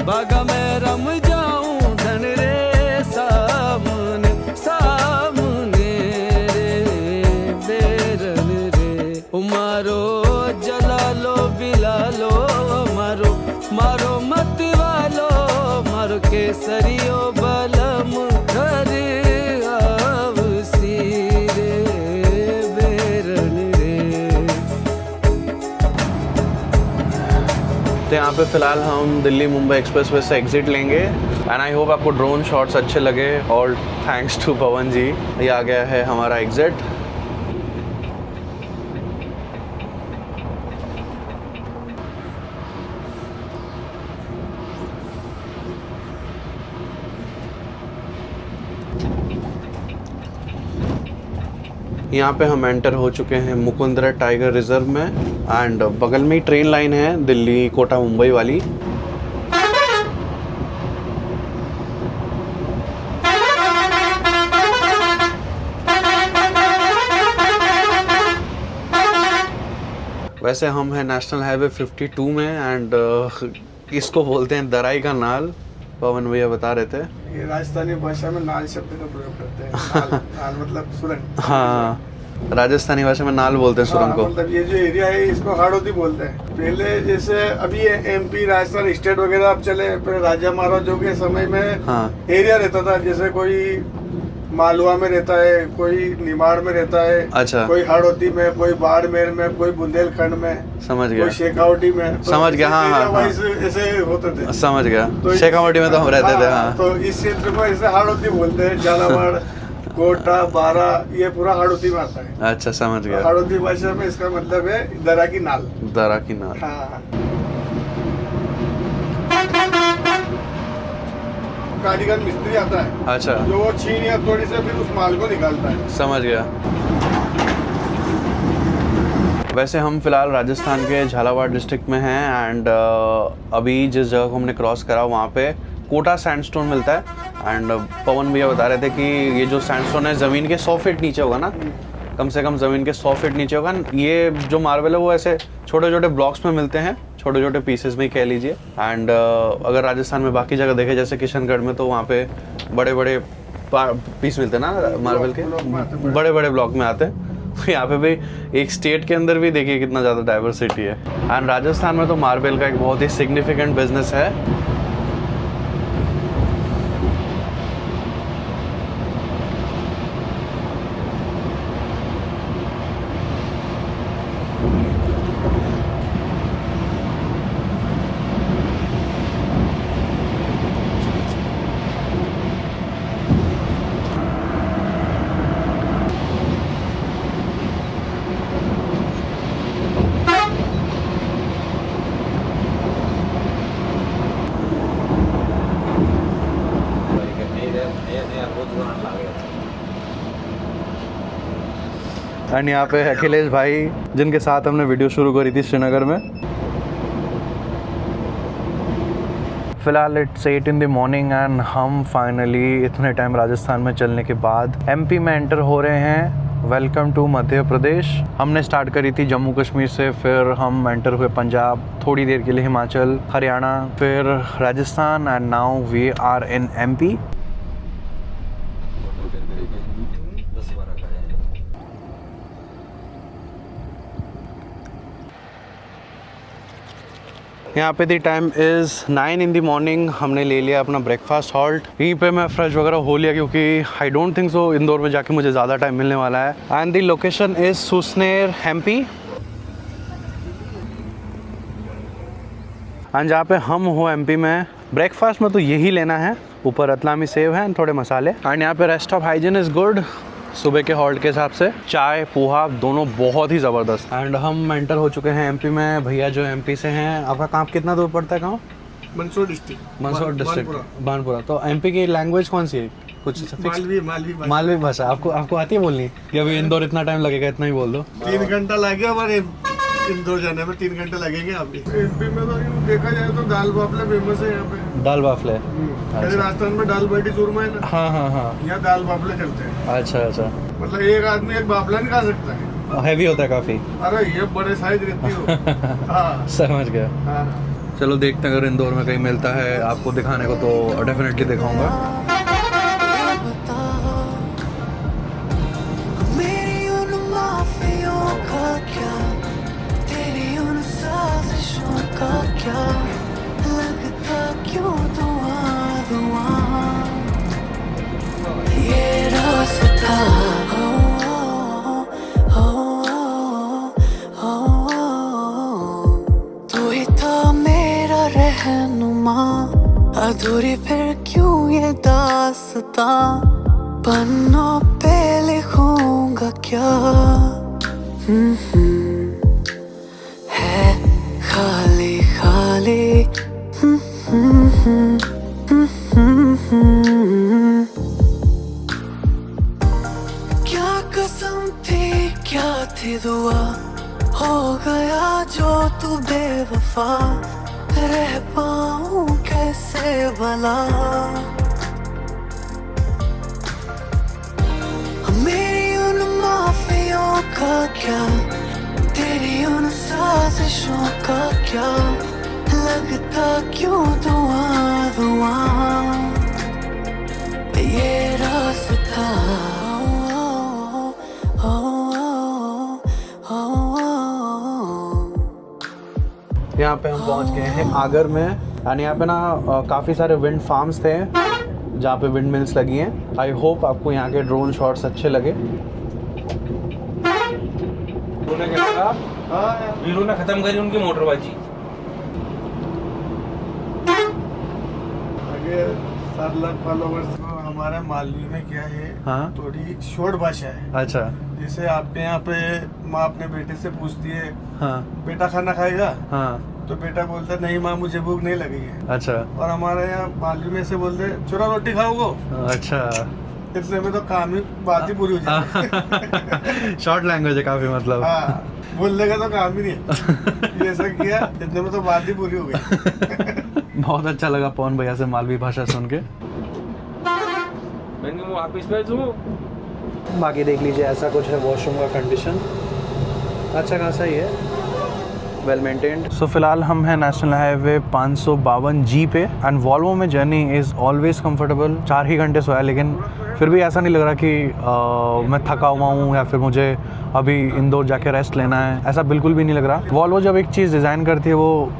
बागा में रम जाऊं। धन रे सामने सामने रे बेरन रे मारो जला लो बिला लो मारो मारो मत वालो मारो केसरियो बलम। घर आव सीरे बेरन रे। तो यहाँ पे फिलहाल हम दिल्ली मुंबई एक्सप्रेसवे से एग्जिट लेंगे एंड आई होप आपको ड्रोन शॉट्स अच्छे लगे। और थैंक्स टू पवन जी, ये आ गया है हमारा एग्जिट। यहाँ पे हम एंटर हो चुके हैं मुकुंदरा टाइगर रिजर्व में एंड बगल में ही ट्रेन लाइन है दिल्ली कोटा मुंबई वाली। वैसे हम हैं नेशनल हाईवे 52 में एंड इसको बोलते हैं दराई का नाल। पवन भैया बता रहे थे ये राजस्थानी भाषा में नाल शब्द का प्रयोग करते हैं। नाल, नाल मतलब सुरंग। हाँ, राजस्थानी भाषा में नाल बोलते हैं सुरंग को। मतलब ये जो एरिया है इसको हाड़ौती बोलते हैं। पहले जैसे अभी एमपी राजस्थान स्टेट वगैरह अब चले, पहले राजा महाराजों के समय में हाँ। एरिया रहता था। जैसे कोई मालवा में रहता है, कोई निमाड़ में रहता है, अच्छा। कोई हाड़ौती में, कोई बाड़मेर में, कोई बुंदेलखंड में, समझ गया, कोई शेखावटी में। तो समझ गया। हाँ हाँ हाँ, ऐसे होते थे। समझ गया। तो शेखावटी में तो हम रहते थे। हाँ, तो इस क्षेत्र को ऐसे हाड़ौती बोलते हैं। झालावाड़, कोटा, बारा, ये पूरा हाड़ौती में आता है। अच्छा, समझ गया। हाड़ौती भाषा में इसका मतलब है दरा की नाल। दरा की नाल। हाँ। कारीगर मिस्त्री आता है, अच्छा, जो वो छीन या थोड़ी से फिर उस माल को निकालता है। समझ गया। वैसे हम फिलहाल राजस्थान के झालावाड़ डिस्ट्रिक्ट में हैं एंड अभी जिस जगह को हमने क्रॉस करा वहाँ पे कोटा सैंडस्टोन मिलता है एंड पवन भैया बता रहे थे कि ये जो सैंडस्टोन है ज़मीन के 100 फीट नीचे होगा ना, कम से कम ज़मीन के 100 फीट नीचे होगा। ये जो मार्बल है वो ऐसे छोटे छोटे ब्लॉक्स में मिलते हैं, छोटे छोटे पीसेस में कह लीजिए। एंड अगर राजस्थान में बाकी जगह देखे जैसे किशनगढ़ में, तो वहाँ पे बड़े बड़े पीस मिलते हैं ना मार्बल के, बड़े बड़े ब्लॉक में आते हैं। यहाँ पे भी एक स्टेट के अंदर भी देखिए कितना ज़्यादा डाइवर्सिटी है। एंड राजस्थान में तो मार्बल का एक बहुत ही सिग्निफिकेंट बिजनेस है। एंड यहाँ पे अखिलेश भाई जिनके साथ हमने वीडियो शुरू करी थी श्रीनगर में। फ़िलहाल it's 8 in the morning and हम फाइनली इतने टाइम राजस्थान में चलने के बाद एमपी में एंटर हो रहे हैं। Welcome to Madhya Pradesh. हमने स्टार्ट करी थी जम्मू कश्मीर से, फिर हम एंटर हुए पंजाब, थोड़ी देर के लिए हिमाचल, हरियाणा, फिर Rajasthan and now we are in MP. यहाँ पे the time is 9 in the morning। हमने ले लिया अपना ब्रेकफास्ट हॉल्ट। यहीं पे मैं फ्रेश वगैरह हो लिया क्योंकि I don't think so Indore में जाके मुझे ज़्यादा टाइम मिलने वाला है। And the location is Susner MP. And जहाँ पे हम हो एमपी में, ब्रेकफास्ट में तो यही लेना है। ऊपर रतलामी सेव है एंड थोड़े मसाले। एंड यहाँ पे rest of hygiene is good. सुबह के हॉल्ट के हिसाब से चाय पोहा दोनों बहुत ही ज़बरदस्त। एंड हम एंटर हो चुके हैं एमपी में। भैया जो एमपी से हैं, आपका काम कितना दूर पड़ता है? गाँव मंदसौर डिस्ट्रिक्ट। मंदसौर डिस्ट्रिक्ट, बानपुरा। तो एमपी की लैंग्वेज कौन सी है? कुछ मालवी भाषा आपको आती है बोलनी? या अभी इंदौर इतना टाइम लगेगा, इतना ही बोल दो। 3 घंटा लगेगा हमारे इंदौर जाने में, 3 घंटे लगेंगे। अभी एमपी में तो देखा जाए तो दाल बाफले फेमस है यहाँ पे। दाल बाफले? राजस्थान में दाल बाटी चूरमा है ना। हाँ हाँ हाँ, यहाँ दाल बाफले चलते हैं। अच्छा अच्छा। मतलब एक आदमी एक बाफला नहीं खा सकता है। हैवी होता है काफ़ी। अरे ये बड़े साइज रहती हो। हाँ, समझ गया। हाँ। चलो देखते हैं, अगर इंदौर में कहीं मिलता है आपको दिखाने को तो डेफिनेटली दिखाऊंगा। मेरी उन माफियों का क्या, तेरी उन साजिशों का क्या, लगता क्यों दुआ दुआ ये रास्ता। तू ही था मेरा रहनुमा, अधूरी फिर क्यों ये दास्तां, पन्नों पे लिखूंगा क्या। है खाली खाली। क्या कसम थी क्या थी दुआ, हो गया जो तू बेवफा, रह पाऊं कैसे भला। मेरी उन माफियों का क्या, तेरी उन साजिशों का क्या, लगता क्यों धुआं धुआं ये रास्ता। यहाँ पे हम पहुँच गए हैं आगर में, यानी यहाँ पे ना काफ़ी सारे विंड फार्म्स थे जहाँ पे विंड मिल्स लगी हैं। आई होप आपको यहाँ के ड्रोन शॉट्स अच्छे लगे। वीरू ने खत्म करी उनकी मोटरबाजी। 7 लाख फॉलोवर्स हमारे मालवी में क्या है, हाँ? थोड़ी शॉर्ट भाषा है। अच्छा। जैसे आपके यहाँ पे माँ अपने बेटे से पूछती है, हाँ। बेटा खाना खाएगा? हाँ। तो बेटा बोलता है नहीं माँ मुझे भूख नहीं लगी है। अच्छा। और हमारे यहाँ मालवी में से बोलते चूरा रोटी खाओगे? अच्छा। इतने में तो काम ही बात ही पूरी हो जाती। शॉर्ट लैंग्वेज है काफ़ी, मतलब। हाँ, बोलने का तो काम ही नहीं है। ये ऐसा किया इतने में तो बात ही पूरी हो गई। बहुत अच्छा लगा पवन भैया से मालवी भाषा सुन के। बाकी देख लीजिए ऐसा कुछ है वॉशरूम का कंडीशन, अच्छा खासा ही है, वेल मेंटेन्ड। सो फिलहाल हम हैं नेशनल हाईवे 552G पे, एंड वॉल्वो में जर्नी इज़ ऑलवेज कंफर्टेबल। 4 ही घंटे सोया, लेकिन फिर भी ऐसा नहीं लग रहा कि मैं थका हुआ हूँ या फिर मुझे अभी इंदौर जाके रेस्ट लेना है, ऐसा बिल्कुल भी नहीं लग रहा। वॉल्वो जब एक चीज़ डिज़ाइन करती है वो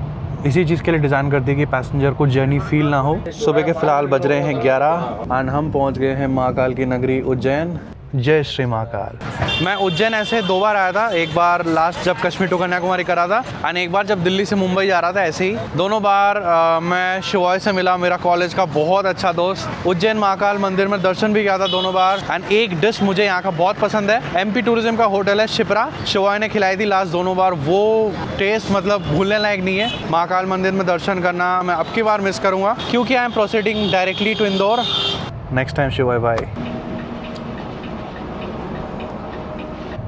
इसी चीज़ के लिए डिज़ाइन करती है कि पैसेंजर को जर्नी फील ना हो। सुबह के फ़िलहाल बज रहे हैं 11 एंड हम पहुंच गए हैं महाकाल की नगरी उज्जैन। जय श्री महाकाल। मैं उज्जैन ऐसे 2 बार आया था, एक बार लास्ट जब कश्मीर टू कन्याकुमारी करा था, और एक बार जब दिल्ली से मुंबई जा रहा था ऐसे ही। दोनों बार मैं शिवाय से मिला, मेरा कॉलेज का बहुत अच्छा दोस्त। उज्जैन महाकाल मंदिर में दर्शन भी किया था दोनों बार। एंड एक डिश मुझे यहाँ का बहुत पसंद है, MP टूरिज्म का होटल है शिप्रा, शिवाय ने खिलाई थी लास्ट दोनों बार, वो टेस्ट मतलब भूलने लायक नहीं है। महाकाल मंदिर में दर्शन करना मैं अब की बार मिस करूँगा, क्योंकि I am proceeding directly to Indore next time. Shivay भाई,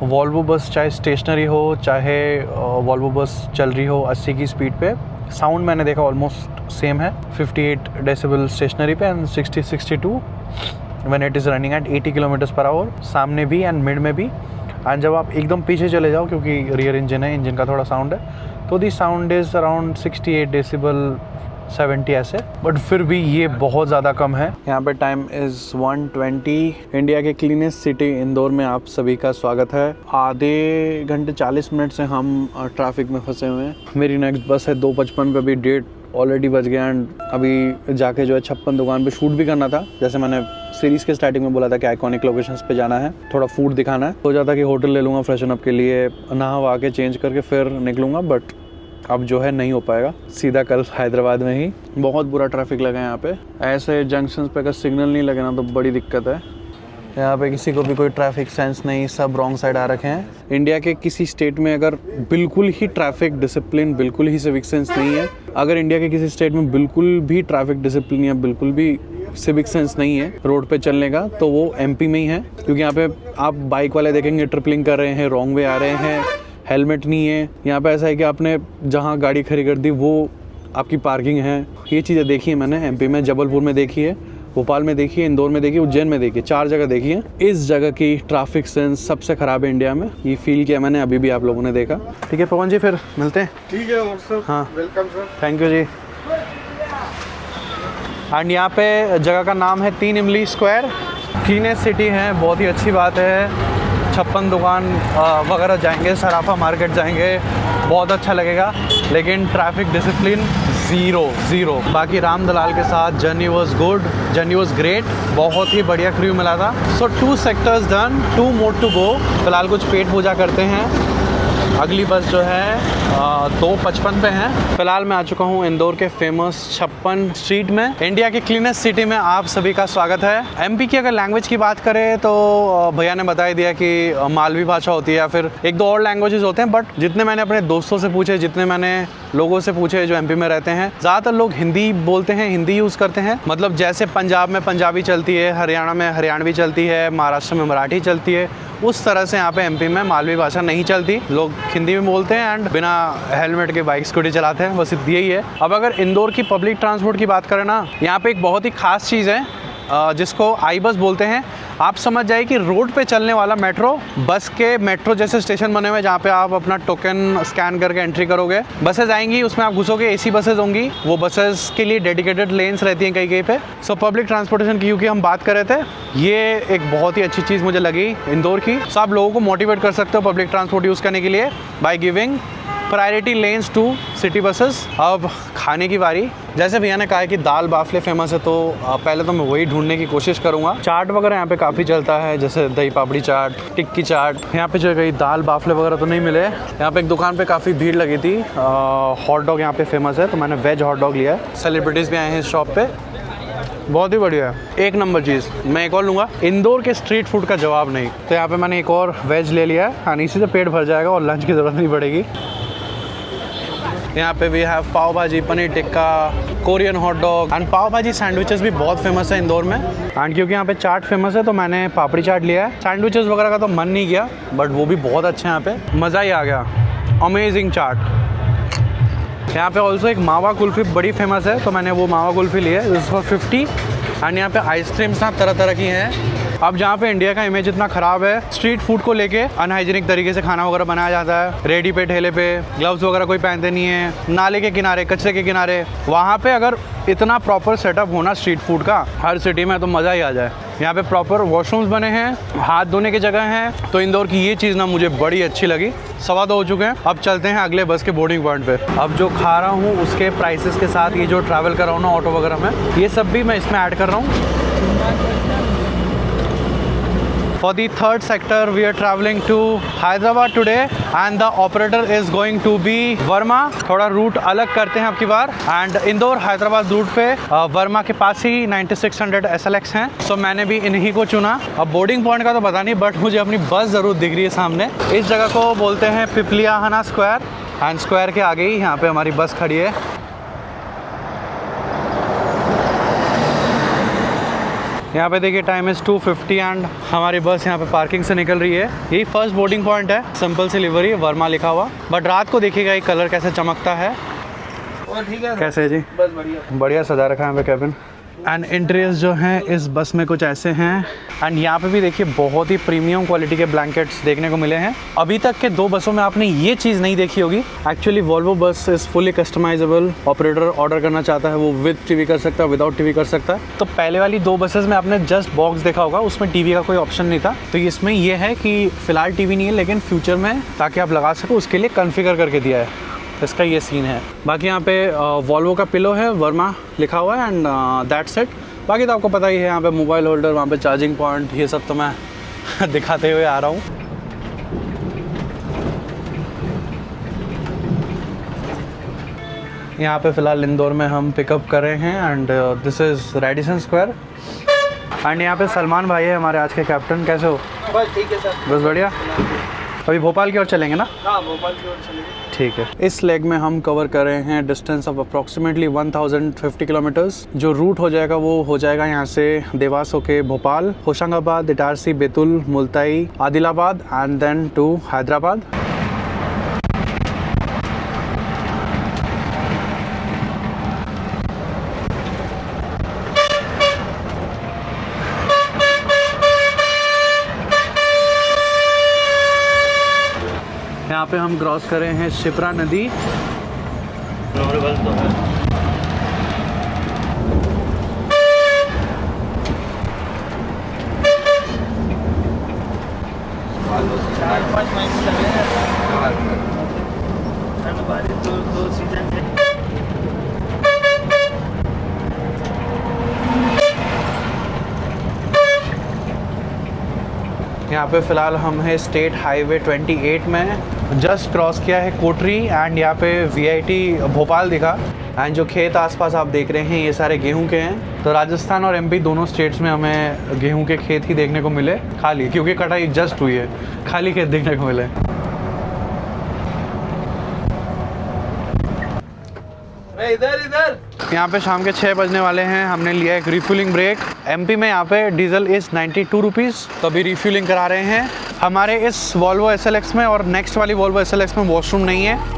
वॉल्वो बस चाहे स्टेशनरी हो चाहे वॉल्वो बस चल रही हो 80 की स्पीड पे, साउंड मैंने देखा ऑलमोस्ट सेम है। 58 डेसिबल स्टेशनरी पे and 60-62 when it is running at 80 kilometres per hour, सामने भी एंड मिड में भी। एंड जब आप एकदम पीछे चले जाओ, क्योंकि रियर इंजन है, इंजन का थोड़ा साउंड है, तो दी साउंड इज़ अराउंड 68 डेसिबल 70 ऐसे, बट फिर भी ये बहुत ज़्यादा कम है। यहाँ पे टाइम इज़ 1:20। इंडिया के क्लीनेस्ट सिटी इंदौर में आप सभी का स्वागत है। आधे घंटे 40 मिनट से हम ट्रैफिक में फंसे हुए हैं। मेरी नेक्स्ट बस है 2:55 पे, अभी डेट ऑलरेडी बज गया एंड अभी जाके जो है 56 दुकान पे शूट भी करना था। जैसे मैंने सीरीज़ के स्टार्टिंग में बोला था कि आइकॉनिक लोकेशंस पे जाना है, थोड़ा फूड दिखाना है, तो जाता कि होटल ले लूँगा फ्रेशन अप के लिए, नहा वहा के चेंज करके फिर निकलूँगा, बट अब जो है नहीं हो पाएगा, सीधा कल हैदराबाद में ही। बहुत बुरा ट्रैफिक लगा है यहाँ पे, ऐसे जंक्शंस पे अगर सिग्नल नहीं लगे ना तो बड़ी दिक्कत है। यहाँ पे किसी को भी कोई ट्रैफिक सेंस नहीं, सब रॉन्ग साइड आ रखे हैं। इंडिया के किसी स्टेट में अगर बिल्कुल ही ट्रैफिक डिसिप्लिन, बिल्कुल ही सिविक सेंस नहीं है, अगर इंडिया के किसी स्टेट में बिल्कुल भी ट्रैफिक डिसिप्लिन या बिल्कुल भी सिविक सेंस नहीं है रोड पे चलने का, तो वो MP में ही है। क्योंकि यहाँ पे आप बाइक वाले देखेंगे ट्रिपलिंग कर रहे हैं, रॉन्ग वे आ रहे हैं, हेलमेट नहीं है। यहाँ पे ऐसा है कि आपने जहाँ गाड़ी खड़ी कर दी वो आपकी पार्किंग है। ये चीज़ें देखी है मैंने MP में, जबलपुर में देखी है, भोपाल में देखी है, इंदौर में देखी है, उज्जैन में देखी है, 4 जगह देखी है। इस जगह की ट्रैफिक सेंस सबसे ख़राब है इंडिया में, ये फील किया मैंने, अभी भी आप लोगों ने देखा। ठीक है पवन जी, फिर मिलते हैं। ठीक है, और सर हाँ वेलकम सर। थैंक यू जी। एंड यहाँ पे जगह का नाम है 3 इमली स्क्वायर। क्लीनेस्ट सिटी है, बहुत ही अच्छी बात है। 56 दुकान वगैरह जाएंगे, सराफा मार्केट जाएंगे, बहुत अच्छा लगेगा, लेकिन ट्रैफिक डिसिप्लिन ज़ीरो। बाकी राम दलाल के साथ journey was good, journey was great, बहुत ही बढ़िया क्रू मिला था। So 2 sectors done, 2 more to go. फिलहाल कुछ पेट पूजा करते हैं, अगली बस जो है 2:55 पे है। फिलहाल मैं आ चुका हूँ इंदौर के फेमस 56 स्ट्रीट में। इंडिया के क्लीनेस्ट सिटी में आप सभी का स्वागत है। MP की अगर लैंग्वेज की बात करें तो भैया ने बता ही दिया कि मालवी भाषा होती है या फिर 1-2 और लैंग्वेजेस होते हैं, बट जितने मैंने अपने दोस्तों से पूछे, जितने मैंने लोगों से पूछे जो MP में रहते हैं, ज़्यादातर लोग हिंदी बोलते हैं, हिंदी यूज़ करते हैं। मतलब जैसे पंजाब में पंजाबी चलती है, हरियाणा में हरियाणवी चलती है, महाराष्ट्र में मराठी चलती है, उस तरह से यहाँ पे एमपी में मालवी भाषा नहीं चलती, लोग हिंदी में बोलते हैं एंड बिना हेलमेट के बाइक स्कूटी चलाते हैं, बस यही है। अब अगर इंदौर की पब्लिक ट्रांसपोर्ट की बात करें ना, यहाँ पे एक बहुत ही खास चीज़ है जिसको आई बस बोलते हैं। आप समझ जाइए कि रोड पे चलने वाला मेट्रो, बस के मेट्रो जैसे स्टेशन बने हुए जहाँ पे आप अपना टोकन स्कैन करके एंट्री करोगे, बसेज आएंगी, उसमें आप घुसोगे, एसी बसेज होंगी, वो बसेस के लिए डेडिकेटेड लेन्स रहती हैं कहीं कहीं पे। सो पब्लिक ट्रांसपोर्टेशन की क्योंकि हम बात कर रहे थे, ये एक बहुत ही अच्छी चीज़ मुझे लगी इंदौर की। सो आप लोगों को मोटिवेट कर सकते हो पब्लिक ट्रांसपोर्ट यूज़ करने के लिए by giving priority lanes to city buses. अब खाने की बारी, जैसे भैया ने कहा है कि दाल बाफले फेमस है, तो पहले तो मैं वही ढूंढने की कोशिश करूंगा। चाट वगैरह यहाँ पे काफ़ी चलता है, जैसे दही पापड़ी चाट, टिक्की चाट। यहाँ पे जो गई दाल बाफले वगैरह तो नहीं मिले। यहाँ पे एक दुकान पे काफ़ी भीड़ लगी थी। हॉट डॉग यहाँ पे फेमस है, तो मैंने वेज हॉट डॉग लिया है। सेलिब्रिटीज़ भी आए हैं इस शॉप पे, बहुत ही बढ़िया है, एक नंबर चीज़। मैं एक और लूँगा, इंदौर के स्ट्रीट फूड का जवाब नहीं। तो यहाँ पे मैंने एक और वेज ले लिया है, हाँ, इसी से पेट भर जाएगा और लंच की ज़रूरत नहीं पड़ेगी। यहाँ पे भी है pav bhaji, paneer tikka, Korean hot dog and pav bhaji sandwiches भी बहुत फेमस है इंदौर में। एंड क्योंकि यहाँ पे चाट फेमस है तो मैंने पापड़ी चाट लिया है। सैंडविचेस वगैरह का तो मन नहीं किया, बट वो भी बहुत अच्छे हैं यहाँ पे, मज़ा ही आ गया, अमेजिंग चाट। यहाँ पे ऑल्सो एक मावा कुल्फ़ी बड़ी फेमस है, तो मैंने वो मावा कुल्फ़ी ली है, इस फॉर 50। एंड यहाँ पे आइसक्रीम्स ना तरह तरह की हैं। अब जहाँ पे इंडिया का इमेज इतना ख़राब है, स्ट्रीट फूड को लेके अनहाइजीनिक तरीके से खाना वगैरह बनाया जाता है, रेडी पे ठेले पे, ग्लव्स वगैरह कोई पहनते नहीं है, नाले के किनारे, कचरे के किनारे। वहाँ पे अगर इतना प्रॉपर सेटअप होना स्ट्रीट फूड का हर सिटी में, तो मज़ा ही आ जाए। यहाँ पे प्रॉपर वॉशरूम्स बने हैं, हाथ धोने की जगह हैं, तो इंदौर की ये चीज़ ना मुझे बड़ी अच्छी लगी। 2:15 हो चुके हैं, अब चलते हैं अगले बस के बोर्डिंग पॉइंट पे। अब जो खा रहा हूँ उसके प्राइसेस के साथ ये जो ट्रैवल कर रहा हूँ ना ऑटो वगैरह में, ये सब भी मैं इसमें ऐड कर रहा हूँ। For the third sector, we are traveling to Hyderabad today and the operator is going to be Verma. थोड़ा रूट अलग करते हैं अब की बार, एंड इंदौर हैदराबाद रूट पे वर्मा के पास ही 9600 SLX हैं, सो मैंने भी इन्हीं को चुना। अब बोर्डिंग पॉइंट का तो पता नहीं, बट मुझे अपनी बस ज़रूर दिख रही है सामने। इस जगह को बोलते हैं पिपलियाहाना स्क्वायर, एंड स्क्वायर के आगे ही यहाँ पे हमारी बस खड़ी है। यहाँ पे देखिए टाइम इज़ 2:50 एंड हमारी बस यहाँ पे पार्किंग से निकल रही है। यही फर्स्ट बोर्डिंग पॉइंट है, सिंपल सी लिवरी, वर्मा लिखा हुआ। बट रात को देखिएगा ये कलर कैसे चमकता है। और ठीक है, कैसे है जी? बस बढ़िया बढ़िया सजा रखा है यहाँ पे कैबिन। एंड इंटीरियर्स जो हैं इस बस में कुछ ऐसे हैं। एंड यहाँ पे भी देखिए बहुत ही प्रीमियम क्वालिटी के ब्लैंकेट्स देखने को मिले हैं। अभी तक के 2 बसों में आपने ये चीज़ नहीं देखी होगी। Actually Volvo bus is fully customisable. Operator order करना चाहता है वो विद टीवी कर सकता है, विदाउट टीवी कर सकता है। तो पहले वाली 2 बसेस में आपने जस्ट बॉक्स देखा होगा, उसमें टीवी का कोई ऑप्शन नहीं था। तो इसमें ये है कि फ़िलहाल टीवी नहीं है, लेकिन फ्यूचर में ताकि आप लगा सको उसके लिए कॉन्फ़िगर करके दिया है। इसका ये सीन है। बाकी यहाँ पे वॉल्वो का पिलो है, वर्मा लिखा हुआ है, एंड दैट्स इट। बाकी तो आपको पता ही है, यहाँ पे मोबाइल होल्डर, वहाँ पे चार्जिंग पॉइंट, ये सब तो मैं दिखाते हुए आ रहा हूँ। यहाँ पे फ़िलहाल इंदौर में हम पिकअप कर रहे हैं, and this is Radisson square. And यहाँ पे सलमान भाई है हमारे आज के कैप्टन। कैसे हो? बस ठीक है सर, बस बढ़िया। अभी भोपाल की ओर चलेंगे ना? हाँ भोपाल की ओर चलेंगे। ठीक है। इस लेग में हम कवर कर रहे हैं डिस्टेंस ऑफ अप्रॉक्सीमेटली 1050 किलोमीटर्स। जो रूट हो जाएगा वो हो जाएगा यहाँ से देवास होके Bhopal, Hoshangabad, Itarsi, Betul, Multai, Adilabad and then to Hyderabad. यहाँ पे हम क्रॉस कर रहे हैं शिप्रा नदी। यहाँ पे फ़िलहाल हम है स्टेट हाईवे 28 में। जस्ट क्रॉस किया है कोटरी एंड यहाँ पे VIT भोपाल दिखा। एंड जो खेत आसपास आप देख रहे हैं ये सारे गेहूं के हैं। तो राजस्थान और MP दोनों स्टेट्स में हमें गेहूं के खेत ही देखने को मिले खाली, क्योंकि कटाई जस्ट हुई है, खाली खेत देखने को मिले। इधर यहाँ पे शाम के 6 बजने वाले हैं। हमने लिया एक रिफिलिंग ब्रेक। एमपी में यहाँ पे डीजल इज़ 92 रुपीज़। तो अभी रिफ्यूलिंग करा रहे हैं। हमारे इस वॉल्वो SLX में और नेक्स्ट वाली वॉल्वो SLX में वॉशरूम नहीं है।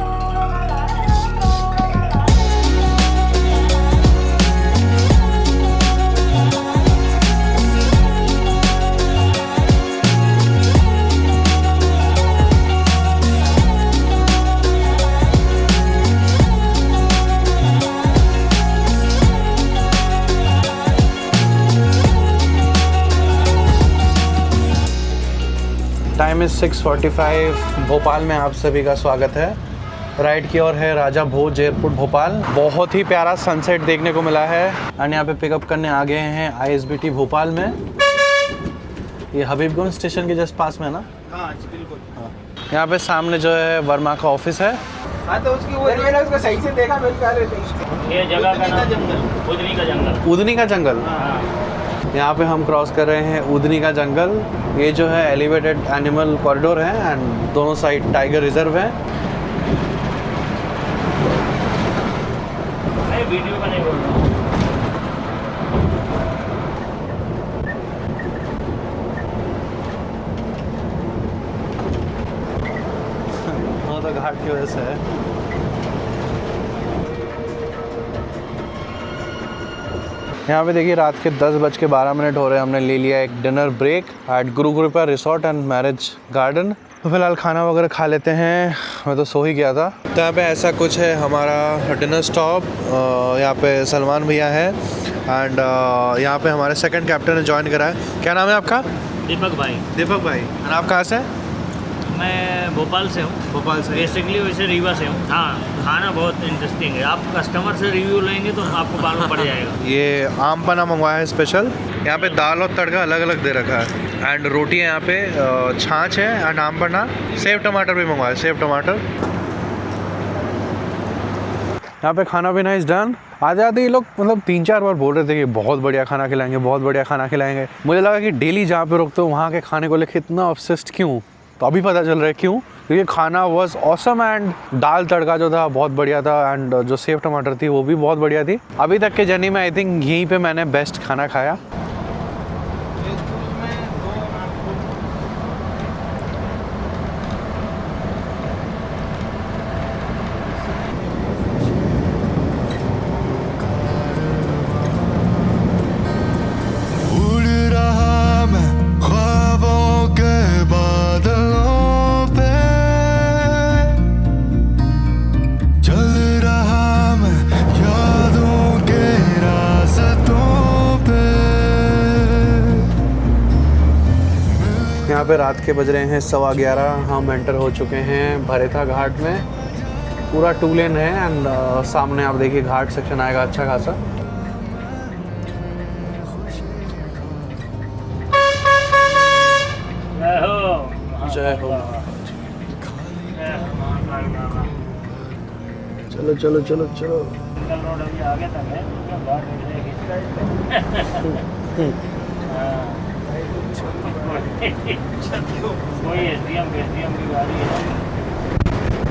Time is 6:45। भोपाल में आप सभी का स्वागत है। राइट की ओर है राजा भोज एयरपोर्ट भोपाल। बहुत ही प्यारा सनसेट देखने को मिला है। एंड यहाँ पे पिकअप करने आ गए हैं ISBT भोपाल में। ये हबीबगंज स्टेशन के जस्ट पास में है ना? हाँ बिल्कुल। यहाँ पे सामने जो है वर्मा का ऑफिस है। हाँ तो उसकी वो मैंने उसको सही से देखा, मिल कर रहे थे। ये जगह का नाम उदनी का जंगल। उदनी का जंगल। यहाँ पे हम क्रॉस कर रहे हैं उदनी का जंगल। ये जो है एलिवेटेड एनिमल कॉरिडोर है एंड दोनों साइड टाइगर रिजर्व है। मैं वीडियो का नहीं बोल रहा हूँ। हाँ तो घाट की वजह से है। यहाँ पे देखिए रात के 10:12 हो रहे हैं। हमने ले लिया एक डिनर ब्रेक एट गुरु कृपा रिसोर्ट एंड मैरिज गार्डन। तो फिलहाल खाना वगैरह खा लेते हैं। मैं तो सो ही गया था। तो यहाँ पे ऐसा कुछ है हमारा डिनर स्टॉप। यहाँ पे सलमान भैया है एंड यहाँ पे हमारे सेकंड कैप्टन ने ज्वाइन करा है। क्या नाम है आपका? दीपक भाई। दीपक भाई। और आप कहाँ से हैं? मैं भोपाल से हूँ। भोपाल से। बेसिकली वैसे रीवा से हूँ। हाँ खाना बहुत इंटरेस्टिंग है। आप कस्टमर से रिव्यू लेंगे तो आपको मालूम पड़ जाएगा। ये आम पन्ना मंगवाया है स्पेशल। यहाँ पे दाल और तड़का अलग अलग दे रखा है एंड रोटी है यहाँ पे, छाछ है एंड आम पन्ना। सेव टमाटर भी मंगवाया, सेव टमाटर। यहाँ पे खाना पीना इज डन। आते आते ये लोग मतलब 3-4 बार बोल रहे थे कि बहुत बढ़िया खाना खिलाएंगे, बहुत बढ़िया खाना खिलाएंगे। मुझे लगा कि डेली जहाँ पे रुकते हो वहाँ के खाने को लेकर इतना ऑब्सेस्ड क्यों। तो अभी पता चल रहा है क्यों। क्योंकि खाना वाज ऑसम एंड दाल तड़का जो था बहुत बढ़िया था एंड जो सेव टमाटर थी वो भी बहुत बढ़िया थी। अभी तक के जर्नी में आई थिंक यहीं पे मैंने बेस्ट खाना खाया। यहाँ पे रात के बज रहे हैं 11:15। हम एंटर हो चुके हैं भरेथा घाट में। पूरा 2 लेन है एंड सामने आप देखिए घाट सेक्शन आएगा अच्छा खासा। जय हो। चलो चलो चलो चलो। कोई एसडीएम की गाड़ी है।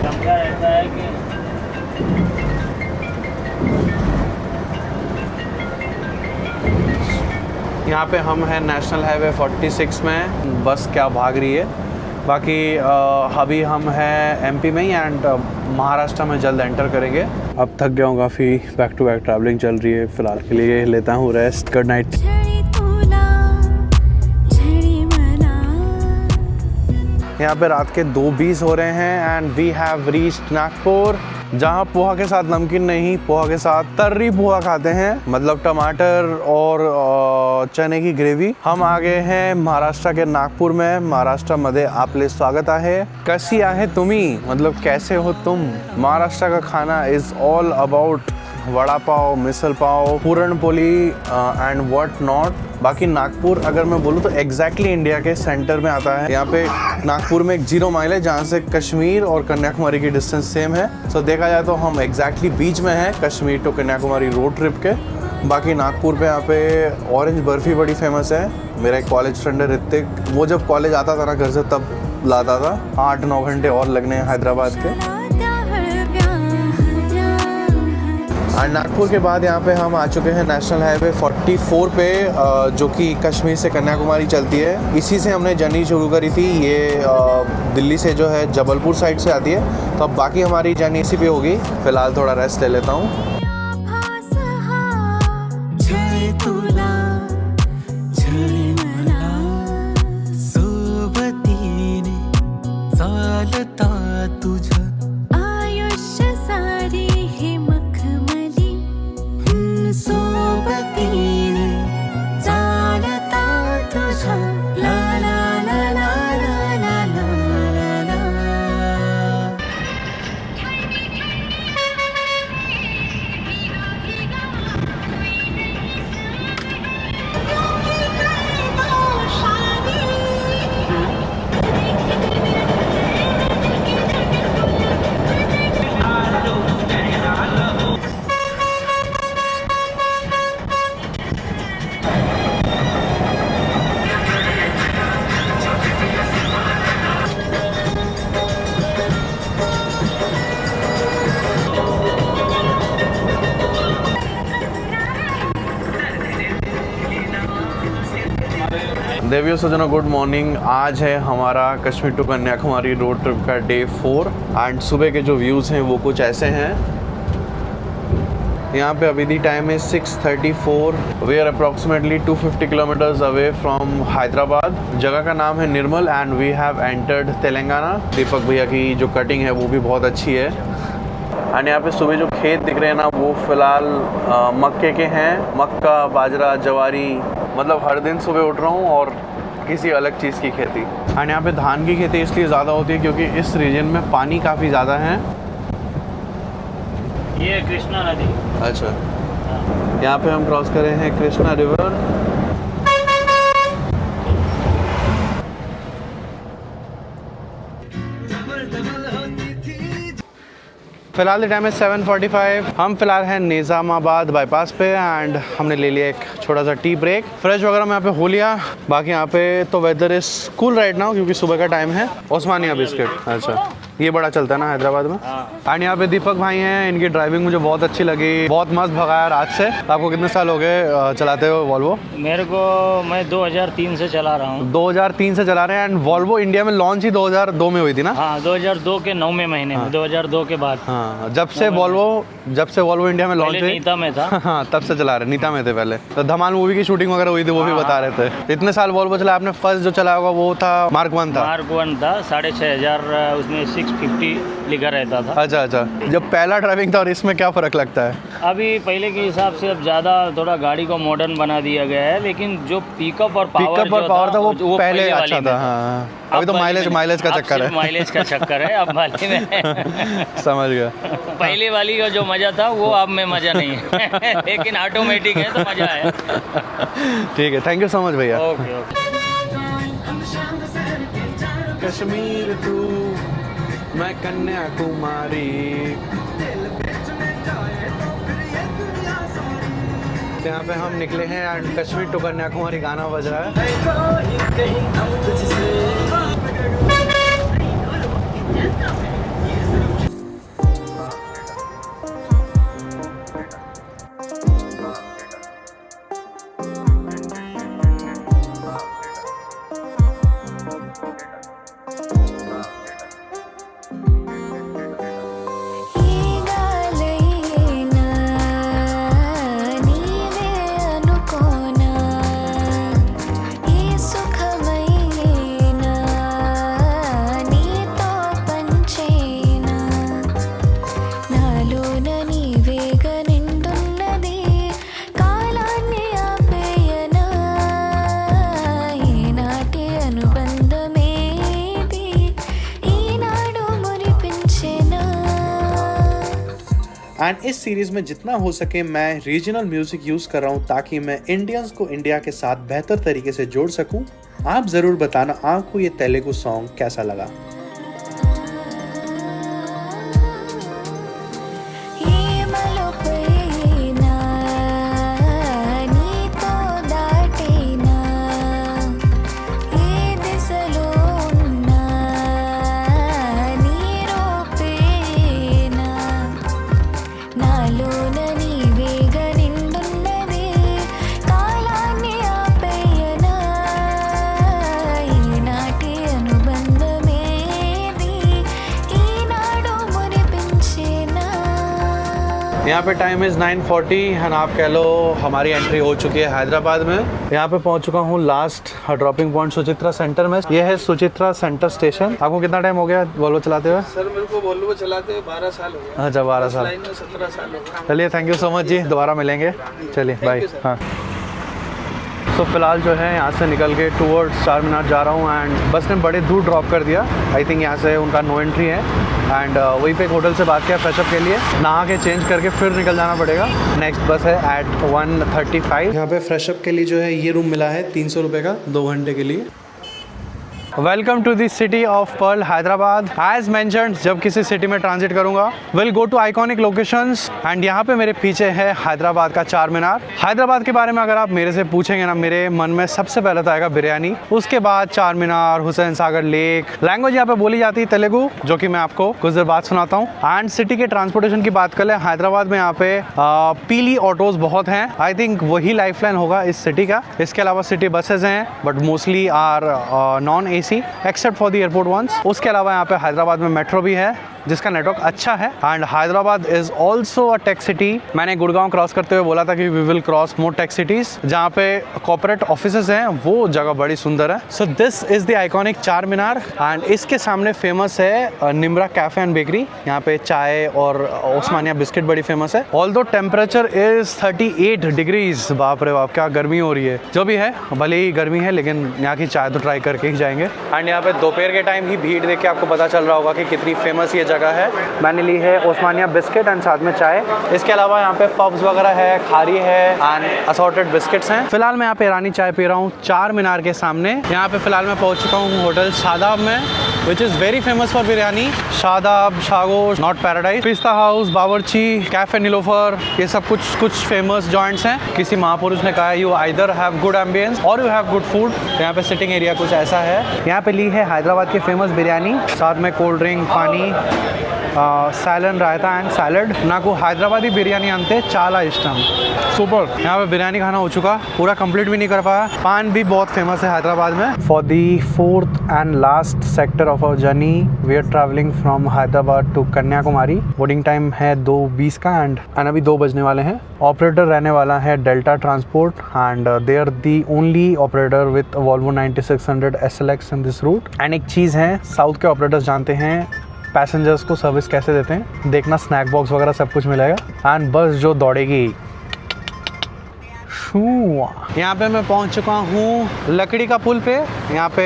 समझा रहता है कि यहाँ पे हम हैं नेशनल हाईवे 46 में। बस क्या भाग रही है। बाकी अभी हम हैं एमपी में ही एंड महाराष्ट्र में जल्द एंटर करेंगे। अब थक गया हूँ काफ़ी। बैक टू बैक ट्रैवलिंग चल रही है। फ़िलहाल के लिए लेता हूँ रेस्ट। Good night. यहाँ पे रात के 2:20 हो रहे हैं and we have reached Nagpur, जहाँ पोहा के साथ नमकीन नहीं, पोहा के साथ तर्री पोहा खाते हैं, मतलब टमाटर और चने की ग्रेवी। हम आ गए हैं महाराष्ट्र के नागपुर में। महाराष्ट्र मध्ये आपले स्वागत आहे। कशी आहे तुम्ही, मतलब कैसे हो तुम। महाराष्ट्र का खाना is all about vada pav, misal pav, puranpoli and what not. बाकी नागपुर अगर मैं बोलूँ तो एग्जैक्टली इंडिया के सेंटर में आता है। यहाँ पे नागपुर में एक 0 माइल है जहाँ से कश्मीर और कन्याकुमारी की डिस्टेंस सेम है। सो देखा जाए तो हम एग्जैक्टली बीच में हैं Kashmir to Kanyakumari road trip के। बाकी नागपुर पे यहाँ पे ऑरेंज बर्फ़ी बड़ी फेमस है। मेरा एक कॉलेज फ्रेंड है ऋतिक, वो जब कॉलेज आता था ना घर से तब लाता था। 8-9 घंटे और लगने हैं हैदराबाद के। एंड नागपुर के बाद यहाँ पे हम आ चुके हैं नेशनल हाईवे 44 पे, जो कि कश्मीर से कन्याकुमारी चलती है। इसी से हमने जर्नी शुरू करी थी। ये दिल्ली से जो है जबलपुर साइड से आती है, तो अब बाकी हमारी जर्नी इसी पे होगी। फ़िलहाल थोड़ा रेस्ट ले लेता हूँ। देवियों सजनों, गुड मॉर्निंग। आज है हमारा Kashmir to Kanyakumari road trip का डे 4 एंड सुबह के जो व्यूज़ हैं वो कुछ ऐसे हैं। यहाँ पे अभी दी टाइम है 6:34। We are approximately 250 kilometres away from Hyderabad. जगह का नाम है Nirmal and we have entered Telangana. Deepak भैया की जो कटिंग है वो भी बहुत अच्छी है। एंड यहाँ पे सुबह जो खेत दिख रहे हैं ना, वो फ़िलहाल मक्के के हैं। मक्का, बाजरा, जवारी, मतलब हर दिन सुबह उठ रहा हूँ और किसी अलग चीज़ की खेती। एंड यहाँ पे धान की खेती इसलिए ज़्यादा होती है क्योंकि इस रीजन में पानी काफ़ी ज़्यादा है। ये कृष्णा नदी। अच्छा, यहाँ पे हम क्रॉस कर रहे हैं कृष्णा रिवर। फिलहाल टाइम है 7:45। हम फिलहाल हैं निज़ामाबाद बाईपास पे एंड हमने ले लिया एक छोटा सा टी ब्रेक। फ्रेश वगैरह मैं यहाँ पे हो लिया। बाकी यहाँ पे तो weather is cool right now क्योंकि सुबह का टाइम है। ओस्मानिया बिस्किट, अच्छा ये बड़ा चलता है ना हैदराबाद में। एंड यहाँ पे दीपक भाई हैं, इनकी ड्राइविंग मुझे बहुत अच्छी लगी, बहुत मस्त भगाया रात से। आपको कितने साल हो गए चलाते हुए वॉल्वो? मेरे को, मैं 2003 से चला रहा हूँ। 2003 से चला रहे हैं। एंड वॉल्वो इंडिया में लॉन्च ही 2002 में हुई थी ना? हाँ, 2002 के 9वें महीने में, 2002 के बाद। हाँ, जब से वॉल्वो इंडिया में लॉन्च हुई, नीता में था। हाँ, तब से चला रहे, नीता में थे पहले। तो धमाल मूवी की शूटिंग वगैरह हुई थी, वो भी बता रहे थे। इतने साल वॉल्वो चला आपने। फर्स्ट जो चलाया होगा वो था मार्क 1 था। मार्क 1 था, 6500, उसमें 650 लिखा रहता था। अच्छा, जब पहला ड्राइविंग था और इसमें क्या फ़र्क लगता है? अभी पहले के हिसाब से अब ज़्यादा थोड़ा गाड़ी को मॉडर्न बना दिया गया है, लेकिन जो पिकअप और पावर था वो पहले अच्छा था। हाँ, अभी तो माइलेज का चक्कर है। माइलेज का चक्कर है अब वाले में। समझ गया। पहले वाली का जो मज़ा था वो अब में मज़ा नहीं है। लेकिन ऑटोमेटिक है तो मज़ा है। ठीक है, थैंक यू सो मच भैया। ओके। कश्मीर तू, मैं कन्याकुमारी। यहाँ पे हम निकले हैं एंड कश्मीर टू कन्याकुमारी गाना बज रहा है। एंड इस सीरीज़ में जितना हो सके मैं रीजनल म्यूज़िक यूज़ कर रहा हूँ ताकि मैं इंडियंस को इंडिया के साथ बेहतर तरीके से जोड़ सकूँ। आप ज़रूर बताना आपको ये तेलुगु सॉन्ग कैसा लगा। నాలోనని यहाँ पे टाइम इज़ 9:40 एंड आप कह लो हमारी एंट्री हो चुकी है हैदराबाद में। यहाँ पे पहुँच चुका हूँ last dropping point Suchitra centre में। ये है सुचित्रा सेंटर स्टेशन। आपको कितना टाइम हो गया वोल्वो चलाते हुए? सर मेरे को वोल्वो चलाते हुए 12 साल हो गए। अच्छा 12 साल। लाइन में 17 साल हो गए। चलिए थैंक यू सो मच जी, दोबारा मिलेंगे। चलिए बाय। हाँ तो फिलहाल जो है यहाँ से निकल के टूवर्ड्स चार मीनार जा रहा हूँ एंड बस ने बड़े दूर ड्रॉप कर दिया। आई थिंक यहाँ से उनका नो एंट्री है एंड वहीं पे एक होटल से बात किया फ्रेशअप के लिए, नहा के चेंज करके फिर निकल जाना पड़ेगा। नेक्स्ट बस है एट 1:35। यहाँ पे फ्रेशअप के लिए जो है ये रूम मिला है 300 रुपये का 2 घंटे के लिए। Welcome to the city of pearl Hyderabad. As mentioned जब किसी सिटी में ट्रांजिट करूंगा will go to iconic locations and यहाँ पे मेरे पीछे है हैदराबाद का चार मीनार। हैदराबाद के बारे में अगर आप मेरे से पूछेंगे ना, मेरे मन में सबसे पहले तो आएगा बिरयानी, उसके बाद चार मीनार, हुसैन सागर लेक। लैंग्वेज यहाँ पे बोली जाती है तेलुगु, जो कि मैं आपको कुछ देर बाद सुनाता हूँ। एंड सिटी के ट्रांसपोर्टेशन की बात कर ले, हैदराबाद में यहाँ पे पीली ऑटोज बहुत हैं। आई थिंक वही लाइफलाइन होगा इस सिटी का। इसके अलावा सिटी बसेज हैं but mostly are non AC except for the airport ones. उसके अलावा यहाँ पे हैदराबाद में मेट्रो भी है जिसका नेटवर्क अच्छा है and Hyderabad is also a tech city. मैंने गुड़गांव क्रॉस करते हुए बोला था कि we will cross more tech cities जहाँ पे कॉर्पोरेट ऑफिसेस हैं, वो जगह बड़ी सुंदर है। So this is the iconic चार मीनार एंड इसके सामने फेमस है निम्रा कैफे एंड बेकरी। यहाँ पे चाय और ओस्मानिया बिस्किट बड़ी फेमस है। Although temperature is 38 degrees. बाप रे बाप क्या गर्मी हो रही है। जो भी है भले ही गर्मी है लेकिन यहाँ की चाय तो ट्राई करके ही जाएंगे। एंड यहाँ पे दोपहर के टाइम ही भीड़ देख के आपको पता चल रहा होगा कि कितनी फेमस ये जगह है। मैंने ली है ओस्मानिया बिस्किट एंड साथ में चाय। इसके अलावा यहाँ पे पब्स वगैरह है, खारी है एंड असॉर्टेड बिस्किट्स हैं। फिलहाल मैं यहाँ पे ईरानी चाय पी रहा हूँ चार मीनार के सामने। यहाँ पे फिलहाल मैं पहुँच चुका हूँ होटल शादाब में, which is very famous for biryani. Shadab, शागोश, not Paradise, pista house, Bawarchi, cafe Nilofer, ये सब कुछ फेमस जॉइंट्स हैं। किसी महापुरुष ने कहा है you either have good ambience और यू हैव गुड फूड। यहाँ पे सिटिंग एरिया कुछ ऐसा है। यहाँ पे ली है हैदराबाद की फेमस बिरयानी, साथ में कोल्ड ड्रिंक, पानी, सैलन, रायता एंड सैलड। नाकू हैदराबादी बिरयानी अंते चाला इष्टम। सुपर। यहाँ पे बिरयानी खाना हो चुका, पूरा कंप्लीट भी नहीं कर पाया। पान भी बहुत फेमस है हैदराबाद में। For the 4th and last sector of our journey we are travelling from Hyderabad to Kanyakumari. Boarding time है 2:20 का एंड अभी 2 बजने वाले हैं। ऑपरेटर रहने वाला है Delta Transport and they are the only operator with Volvo 9600 SLX in this route. And एक चीज़ है, साउथ के ऑपरेटर्स जानते हैं पैसेंजर्स को सर्विस कैसे देते हैं। देखना स्नैक बॉक्स वगैरह सब कुछ मिलेगा एंड बस जो दौड़ेगी। यहाँ पे मैं पहुँच चुका हूँ लकड़ी का पुल पे। यहाँ पे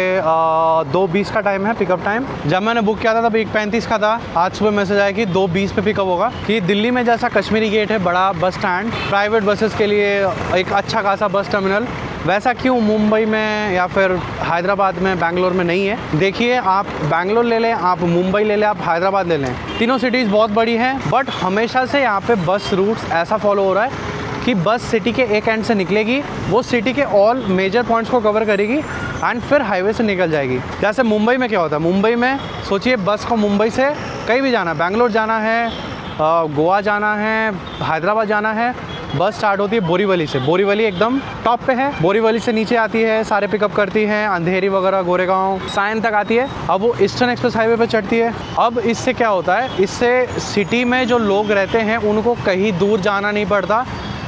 2:20 का टाइम है पिकअप टाइम। जब मैंने बुक किया था तब 1:35 का था। आज सुबह मैसेज आया कि 2:20 पे पिकअप होगा। कि दिल्ली में जैसा कश्मीरी गेट है बड़ा बस स्टैंड, प्राइवेट बसेस के लिए एक अच्छा खासा बस टर्मिनल, वैसा क्यों मुंबई में या फिर हैदराबाद में, बैंगलोर में नहीं है। देखिए आप बैंगलोर ले लें, आप मुंबई ले लें, आप हैदराबाद ले लें, तीनों सिटीज़ बहुत बड़ी हैं बट हमेशा से यहाँ पे बस रूट्स ऐसा फॉलो हो रहा है कि बस सिटी के एक एंड से निकलेगी, वो सिटी के ऑल मेजर पॉइंट्स को कवर करेगी एंड फिर हाईवे से निकल जाएगी। जैसे मुंबई में क्या होता है, मुंबई में सोचिए बस को मुंबई से कहीं भी जाना है, बैंगलोर जाना है, गोवा जाना है, हैदराबाद जाना है, बस स्टार्ट होती है बोरीवली से। बोरीवली एकदम टॉप पे है। बोरीवली से नीचे आती है, सारे पिकअप करती है, अंधेरी वगैरह, गोरेगांव, सायन तक आती है। अब वो ईस्टर्न एक्सप्रेस हाईवे पे चढ़ती है। अब इससे क्या होता है, इससे सिटी में जो लोग रहते हैं उनको कहीं दूर जाना नहीं पड़ता।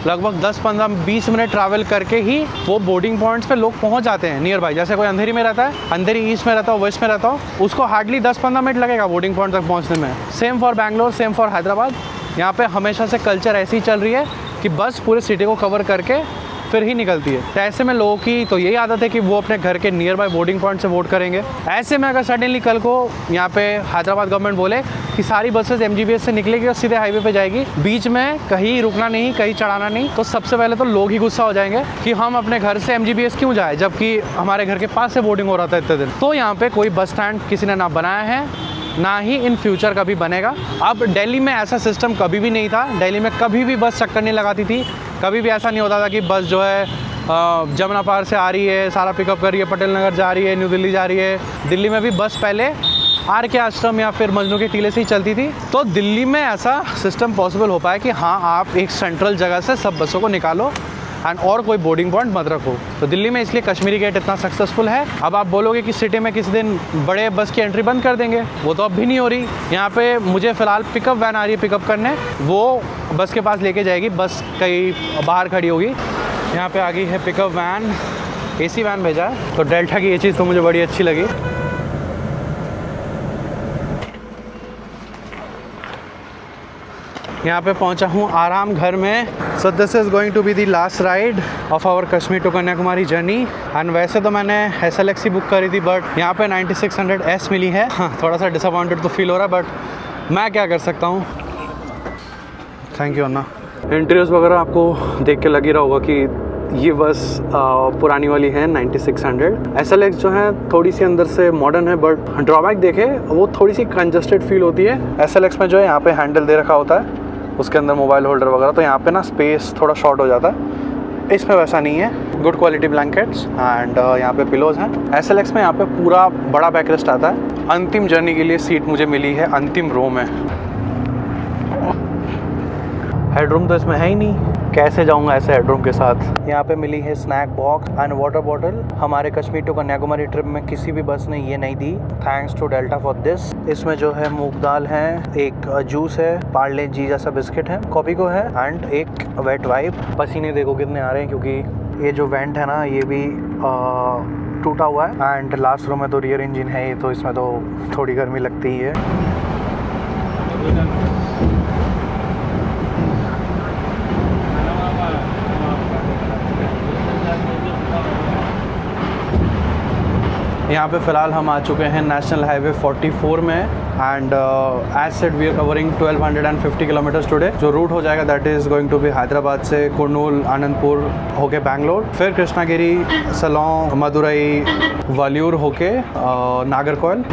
लगभग 10, 15, 20 मिनट ट्रैवल करके ही वो बोर्डिंग पॉइंट्स पे लोग पहुंच जाते हैं नियर बाई। जैसे कोई अंधेरी में रहता है, अंधेरी ईस्ट में रहता हो, वेस्ट में रहता हो, उसको हार्डली 10-15 मिनट लगेगा बोर्डिंग पॉइंट तक पहुंचने में। Same for Bangalore, same for Hyderabad. यहाँ पे हमेशा से कल्चर ऐसी ही चल रही है कि बस पूरे सिटी को कवर करके फिर ही निकलती है। तो ऐसे में लोगों की तो यही आदत है कि वो अपने घर के नियर बाय बोर्डिंग पॉइंट से वोट करेंगे। ऐसे में अगर सडनली कल को यहाँ पे हैदराबाद गवर्नमेंट बोले कि सारी बसेस MGBS से निकलेगी और सीधे हाईवे पे जाएगी, बीच में कहीं रुकना नहीं, कहीं चढ़ाना नहीं, तो सबसे पहले तो लोग ही गुस्सा हो जाएंगे कि हम अपने घर से MGBS क्यों जाए जबकि हमारे घर के पास से बोर्डिंग हो रहा था इतने दिन। तो यहाँ पे कोई बस स्टैंड किसी ने ना बनाया है, ना ही इन फ्यूचर कभी बनेगा। अब दिल्ली में ऐसा सिस्टम कभी भी नहीं था। दिल्ली में कभी भी बस चक्कर नहीं लगाती थी। कभी भी ऐसा नहीं होता था कि बस जो है जमुना पार से आ रही है, सारा पिकअप कर रही है, पटेल नगर जा रही है, न्यू दिल्ली जा रही है। दिल्ली में भी बस पहले RK आश्रम या फिर मजनू के टीले से ही चलती थी। तो दिल्ली में ऐसा सिस्टम पॉसिबल हो पाया कि हाँ आप एक सेंट्रल जगह से सब बसों को निकालो एंड और कोई बोर्डिंग पॉइंट मत रखो। तो दिल्ली में इसलिए कश्मीरी गेट इतना सक्सेसफुल है। अब आप बोलोगे कि सिटी में किसी दिन बड़े बस की एंट्री बंद कर देंगे, वो तो अब भी नहीं हो रही। यहाँ पे मुझे फ़िलहाल पिकअप वैन आ रही है पिकअप करने, वो बस के पास लेके जाएगी, बस कहीं बाहर खड़ी होगी। यहाँ पे आ गई है पिकअप वैन, AC वैन भेजा है। तो डेल्टा की ये चीज़ तो मुझे बड़ी अच्छी लगी। यहाँ पे पहुँचा हूँ आराम घर में। So this is going to be the last ride of our Kashmir to Kanyakumari journey. And वैसे तो मैंने SLX ही बुक करी थी, बट यहाँ पे 9600S मिली है। हाँ, थोड़ा सा डिसअपॉइंटेड तो फील हो रहा है, बट मैं क्या कर सकता हूँ। Thank you Anna. इंटरव्यूज़ वगैरह आपको देख के लग ही रहा होगा कि ये बस पुरानी वाली है 9600। SLX जो है थोड़ी सी अंदर से मॉडर्न है, बट ड्रॉबैक देखे वो थोड़ी सी कंजस्टेड फील होती है। SLX में जो है यहाँ पे हैंडल दे रखा होता है, उसके अंदर मोबाइल होल्डर वगैरह, तो यहाँ पे ना स्पेस थोड़ा शॉर्ट हो जाता है। इसमें वैसा नहीं है। गुड क्वालिटी ब्लैंकेट्स एंड यहाँ पे पिलोज हैं। SLX में यहाँ पे पूरा बड़ा बैकरेस्ट आता है। अंतिम जर्नी के लिए सीट मुझे मिली है अंतिम रो में। हेडरूम तो इसमें है ही नहीं, कैसे जाऊंगा ऐसे हेडरूम के साथ। यहाँ पे मिली है snack box and water bottle. हमारे कश्मीर टू कन्याकुमारी ट्रिप में किसी भी बस ने ये नहीं दी। Thanks to Delta for this. इसमें जो है मूंग दाल है, एक जूस है, पार्ले जी जैसा बिस्किट है, कॉफी को है एंड एक वेट वाइप। पसीने देखो कितने आ रहे हैं, क्योंकि ये जो वेंट है ना ये भी टूटा हुआ है। एंड लास्ट रो में तो रियर इंजन है ये, तो इसमें तो थोड़ी गर्मी लगती ही है। यहाँ पे फ़िलहाल हम आ चुके हैं नेशनल हाईवे 44 में। And as said we are covering 1250 kilometres today. जो रूट हो जाएगा that is going to be Hyderabad से कुर्नूल, आनंदपुर होके बैंगलोर, फिर कृष्णागिरी, सलोंग, मदुरई, वाल्यूर होके नागरकोइल।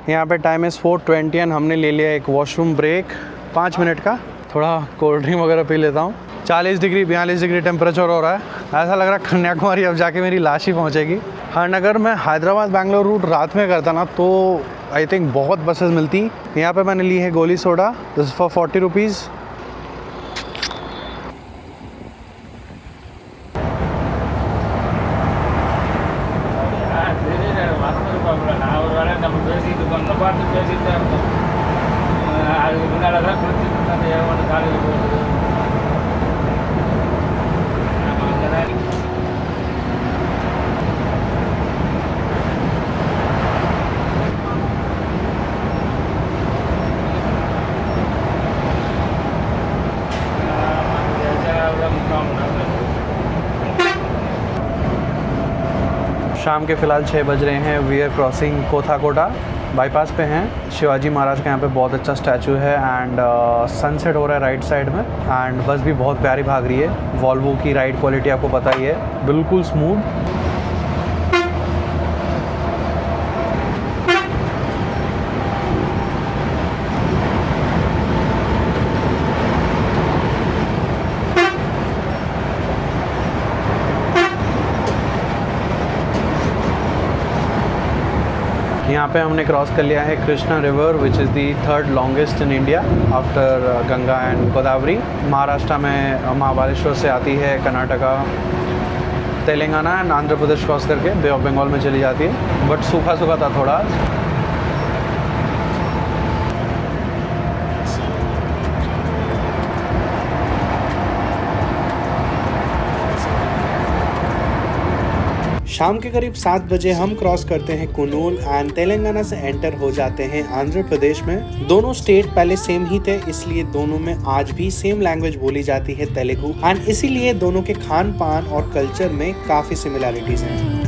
यहाँ पे टाइम इज़ 4:20 एंड हमने ले लिया एक वॉशरूम ब्रेक 5 मिनट का। थोड़ा कोल्ड ड्रिंक वगैरह पी लेता हूँ। 40 डिग्री 42 डिग्री टेम्परेचर हो रहा है। ऐसा लग रहा है कन्याकुमारी अब जाके मेरी लाश ही पहुँचेगी। हाँ, अगर मैं हैदराबाद बैंगलोर रूट रात में करता ना तो आई थिंक बहुत बसेस मिलती। यहाँ पे मैंने ली है गोली soda, this is for 40 rupees. शाम के फ़िलहाल 6 बज रहे हैं। वी आर क्रॉसिंग कोथाकोटा बाईपास पे हैं। शिवाजी महाराज का यहाँ पे बहुत अच्छा स्टैचू है एंड सनसेट हो रहा है राइट साइड में। एंड बस भी बहुत प्यारी भाग रही है। वॉल्वो की राइड क्वालिटी आपको पता ही है, बिल्कुल स्मूथ। यहाँ पे हमने क्रॉस कर लिया है Krishna river which is the 3rd longest in India after Ganga and Godavari. Maharashtra में महाबलेश्वर से आती है, कर्नाटका, तेलंगाना एंड आंध्र प्रदेश क्रॉस करके बे ऑफ बंगाल में चली जाती है। बट सूखा सूखा था थोड़ा। शाम के करीब 7 बजे हम क्रॉस करते हैं कुनूल एंड तेलंगाना से एंटर हो जाते हैं आंध्र प्रदेश में। दोनों स्टेट पहले सेम ही थे, इसलिए दोनों में आज भी सेम लैंग्वेज बोली जाती है तेलुगु, एंड इसीलिए दोनों के खान पान और कल्चर में काफी सिमिलैरिटीज हैं।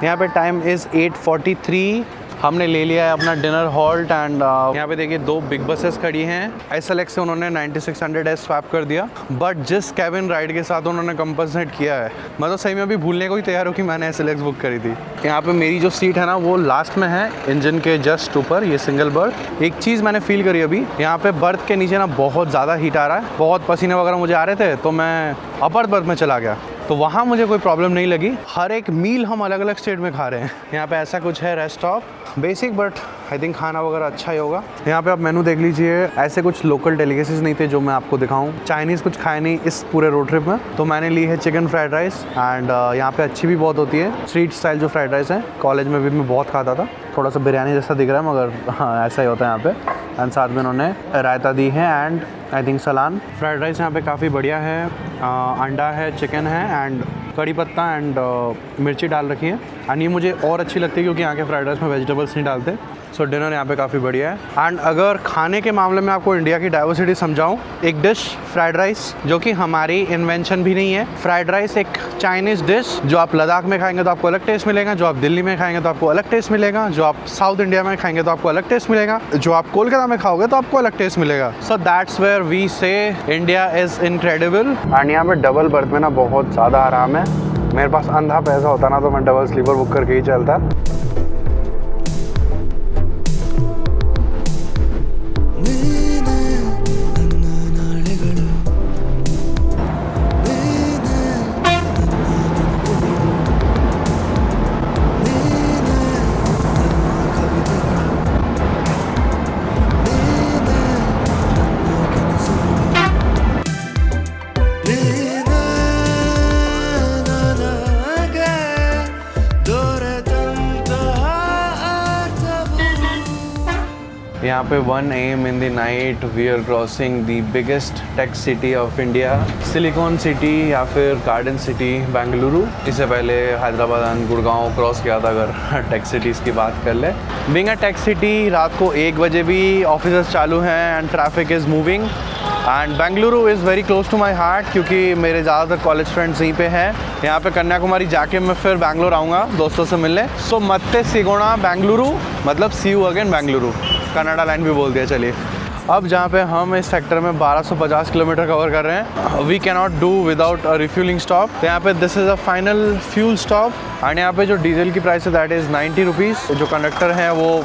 यहाँ पे टाइम इज़ 8:43। हमने ले लिया है अपना डिनर हॉल्ट एंड यहाँ पे देखिए 2 बिग बसेस खड़ी हैं। SLX से उन्होंने 9600S स्वैप कर दिया, बट जिस कैबिन राइड के साथ उन्होंने कंपनसेट किया है, मैं तो सही में अभी भूलने को ही तैयार हूँ कि मैंने SLX बुक करी थी। यहाँ पे मेरी जो सीट है ना वो लास्ट में है, इंजन के जस्ट ऊपर, ये सिंगल बर्थ। एक चीज़ मैंने फील करी अभी, यहाँ पे बर्थ के नीचे ना बहुत ज़्यादा हीट आ रहा है, बहुत पसीने वगैरह मुझे आ रहे थे, तो मैं अपर बर्थ में चला गया, तो वहाँ मुझे कोई प्रॉब्लम नहीं लगी। हर एक मील हम अलग अलग स्टेट में खा रहे हैं। यहाँ पे ऐसा कुछ है rest stop, basic but I think खाना वगैरह अच्छा ही होगा। यहाँ पे आप मेनू देख लीजिए, ऐसे कुछ लोकल डेलिकेसीज नहीं थे जो मैं आपको दिखाऊं। चाइनीज़ कुछ खाए नहीं इस पूरे रोड ट्रिप में, तो मैंने ली है चिकन फ्राइड राइस एंड यहाँ पे अच्छी भी बहुत होती है स्ट्रीट स्टाइल जो फ्राइड राइस है। कॉलेज में भी मैं बहुत खाता था, थोड़ा सा बिरयानी जैसा दिख रहा है मगर हाँ ऐसा ही होता है यहाँ पे। एंड साथ में उन्होंने रायता दी है and I think salan. Fried rice यहाँ पे काफ़ी बढ़िया है, अंडा है, चिकन है एंड कड़ी पत्ता एंड मिर्ची डाल रखी है। एंड ये मुझे और अच्छी लगती है क्योंकि यहाँ के फ्राइड राइस में वेजिटेबल्स नहीं डालते। सो डिनर यहाँ पे काफ़ी बढ़िया है। एंड अगर खाने के मामले में आपको इंडिया की डाइवर्सिटी समझाऊँ, एक डिश फ्राइड राइस जो कि हमारी इन्वेंशन भी नहीं है। फ्राइड राइस एक चाइनीज़ डिश, जो आप लद्दाख में खाएंगे तो आपको अलग टेस्ट मिलेगा, जो आप दिल्ली में खाएंगे तो आपको अलग टेस्ट मिलेगा, जो आप साउथ इंडिया में खाएंगे तो आपको अलग टेस्ट मिलेगा, जो आप कोलकाता में खाओगे तो आपको अलग टेस्ट मिलेगा। सो दैट्स वेयर वी से इंडिया इज़ इनक्रेडिबल। एंड यहाँ पे डबल बर्थ में ना बहुत ज़्यादा आराम है। मेरे पास अंधा पैसा होता ना तो मैं डबल स्लीपर बुक करके ही चलता। यहाँ पे 1 AM in the night we are crossing the biggest tech city of India, silicon city या फिर गार्डन सिटी बेंगलुरु। इससे पहले हैदराबाद एंड गुड़गांव क्रॉस किया था अगर टेक सिटीज़ की बात कर ले। बीइंग अ टेक सिटी, रात को 1 बजे भी ऑफिस चालू हैं and traffic is moving and Bengaluru is very close to my heart क्योंकि मेरे ज़्यादातर कॉलेज फ्रेंड्स यहीं पे हैं। यहाँ पे कन्याकुमारी जाके मैं फिर बेंगलोर आऊँगा दोस्तों से मिलने। सो मत्ते सिगोना बेंगलुरु, मतलब see you again Bengaluru, Kannada line भी बोल दिया। चलिए अब जहाँ पे हम इस सेक्टर में 1250 किलोमीटर कवर कर रहे हैं, we can not do without a refuelling stop. तो यहाँ पे this is a final fuel stop and यहाँ पे जो डीजल की प्राइस है दैट इज़ 90 रुपीज़। जो कंडक्टर हैं वो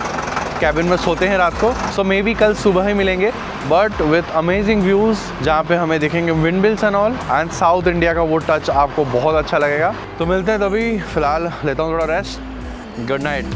कैबिन में सोते हैं रात को, सो मे बी कल सुबह ही मिलेंगे, बट विथ अमेजिंग व्यूज़ जहाँ पे हमें दिखेंगे wind mills and all and south India का वो टच आपको बहुत अच्छा लगेगा। तो मिलते हैं तभी, फिलहाल लेता हूँ थोड़ा rest. Good night.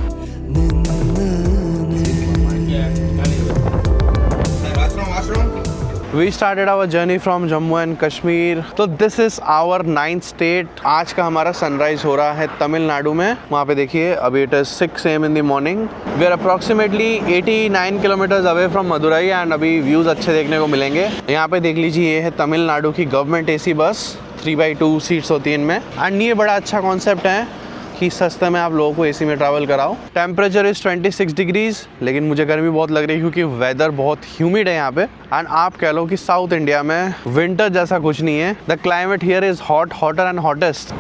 We started our journey from Jammu and Kashmir. तो this is our 9th state. आज का हमारा सनराइज हो रहा है तमिलनाडु में। वहाँ पे देखिए अभी it is 6 AM in the morning. We are approximately 89 kilometers away from Madurai and अभी व्यूज़ अच्छे देखने को मिलेंगे। यहाँ पे देख लीजिए, ये है तमिलनाडु की गवर्नमेंट AC बस, 3x2 सीट्स होती हैं इनमें। एंड ये बड़ा अच्छा कॉन्सेप्ट है कि सस्ते में आप लोगों को AC में ट्रैवल कराओ। टेम्परेचर इज़ 26 डिग्रीज, लेकिन मुझे गर्मी बहुत लग रही है क्योंकि वेदर बहुत ह्यूमिड है यहाँ पे। एंड आप कह लो कि साउथ इंडिया में विंटर जैसा कुछ नहीं है। The climate here is hot, hotter and hottest.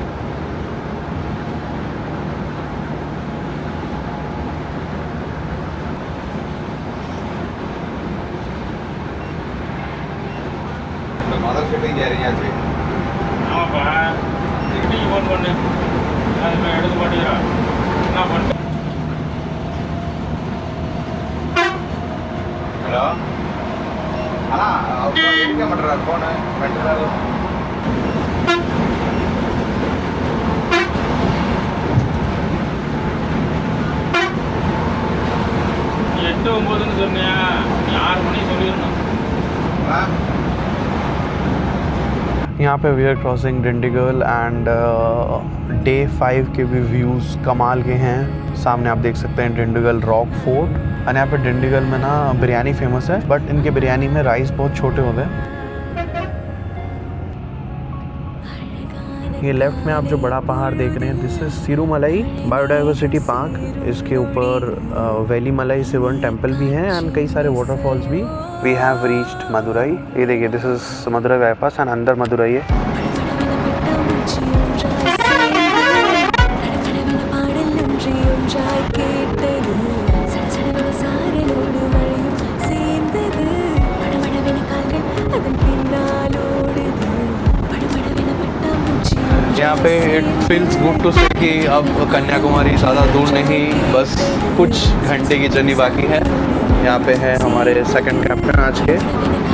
Hello అలా ఏమంటారు ఫోన్ పెట్టారు எட்டு 9ன்னு சொன்னியா, நீ 6 மணிக்கு சொல்லிடணும்। यहाँ यहाँ पे we are crossing Dindigul and day 5 के भी व्यूज़ कमाल के हैं। सामने आप देख सकते हैं डिंडीगल रॉक फोर्ट। और यहाँ पे डिंडीगल में ना बिरयानी फेमस है, बट इनके बिरयानी में राइस बहुत छोटे होते हैं। ये लेफ्ट में आप जो बड़ा पहाड़ देख रहे हैं, this is Sirumalai biodiversity park. इसके ऊपर वैली मलाई शिवन टेम्पल भी है एंड कई सारे वाटरफॉल्स भी। We have reached Madurai. ये देखिए, this is Madurai bypass and अंदर मदुरई है। यहाँ पे इट फील्स गुड टू से कि अब कन्याकुमारी ज़्यादा दूर नहीं, बस कुछ घंटे की जर्नी बाकी है। यहाँ पे है हमारे सेकंड कैप्टन आज के।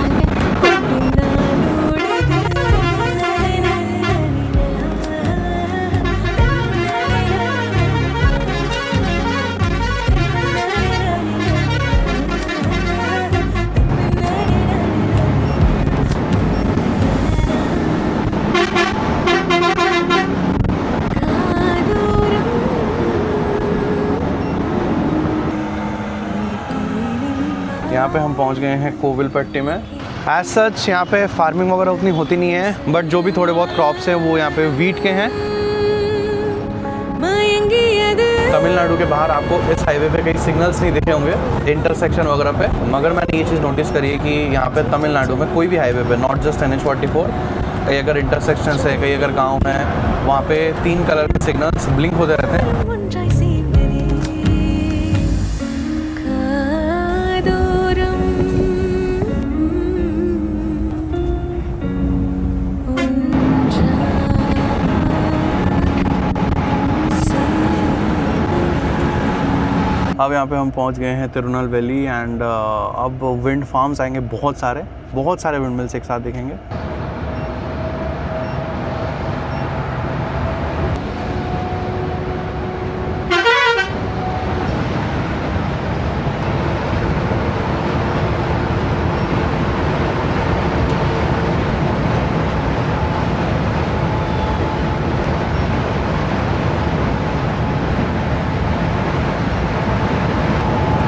यहाँ पे हम पहुँच गए हैं कोविलपट्टी में। एज सच यहाँ पे फार्मिंग वगैरह उतनी होती नहीं है, बट जो भी थोड़े बहुत क्रॉप्स हैं वो यहाँ पे वीट के हैं। तमिलनाडु के बाहर आपको इस हाईवे पे कई सिग्नल्स नहीं दिखे होंगे इंटरसेक्शन वगैरह पे, मगर मैंने ये चीज़ नोटिस करी है कि यहाँ पे तमिलनाडु में कोई भी हाईवे पे, नॉट जस्ट NH44, कई अगर इंटरसेक्शन है, कई अगर गाँव है, वहाँ पे 3 कलर के सिग्नल्स ब्लिंक होते रहते हैं। अब यहाँ पे हम पहुँच गए हैं तिरुनल वैली एंड अब विंड फार्म्स आएंगे बहुत सारे विंड मिल्स एक साथ देखेंगे।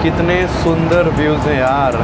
कितने सुंदर व्यूज हैं यार।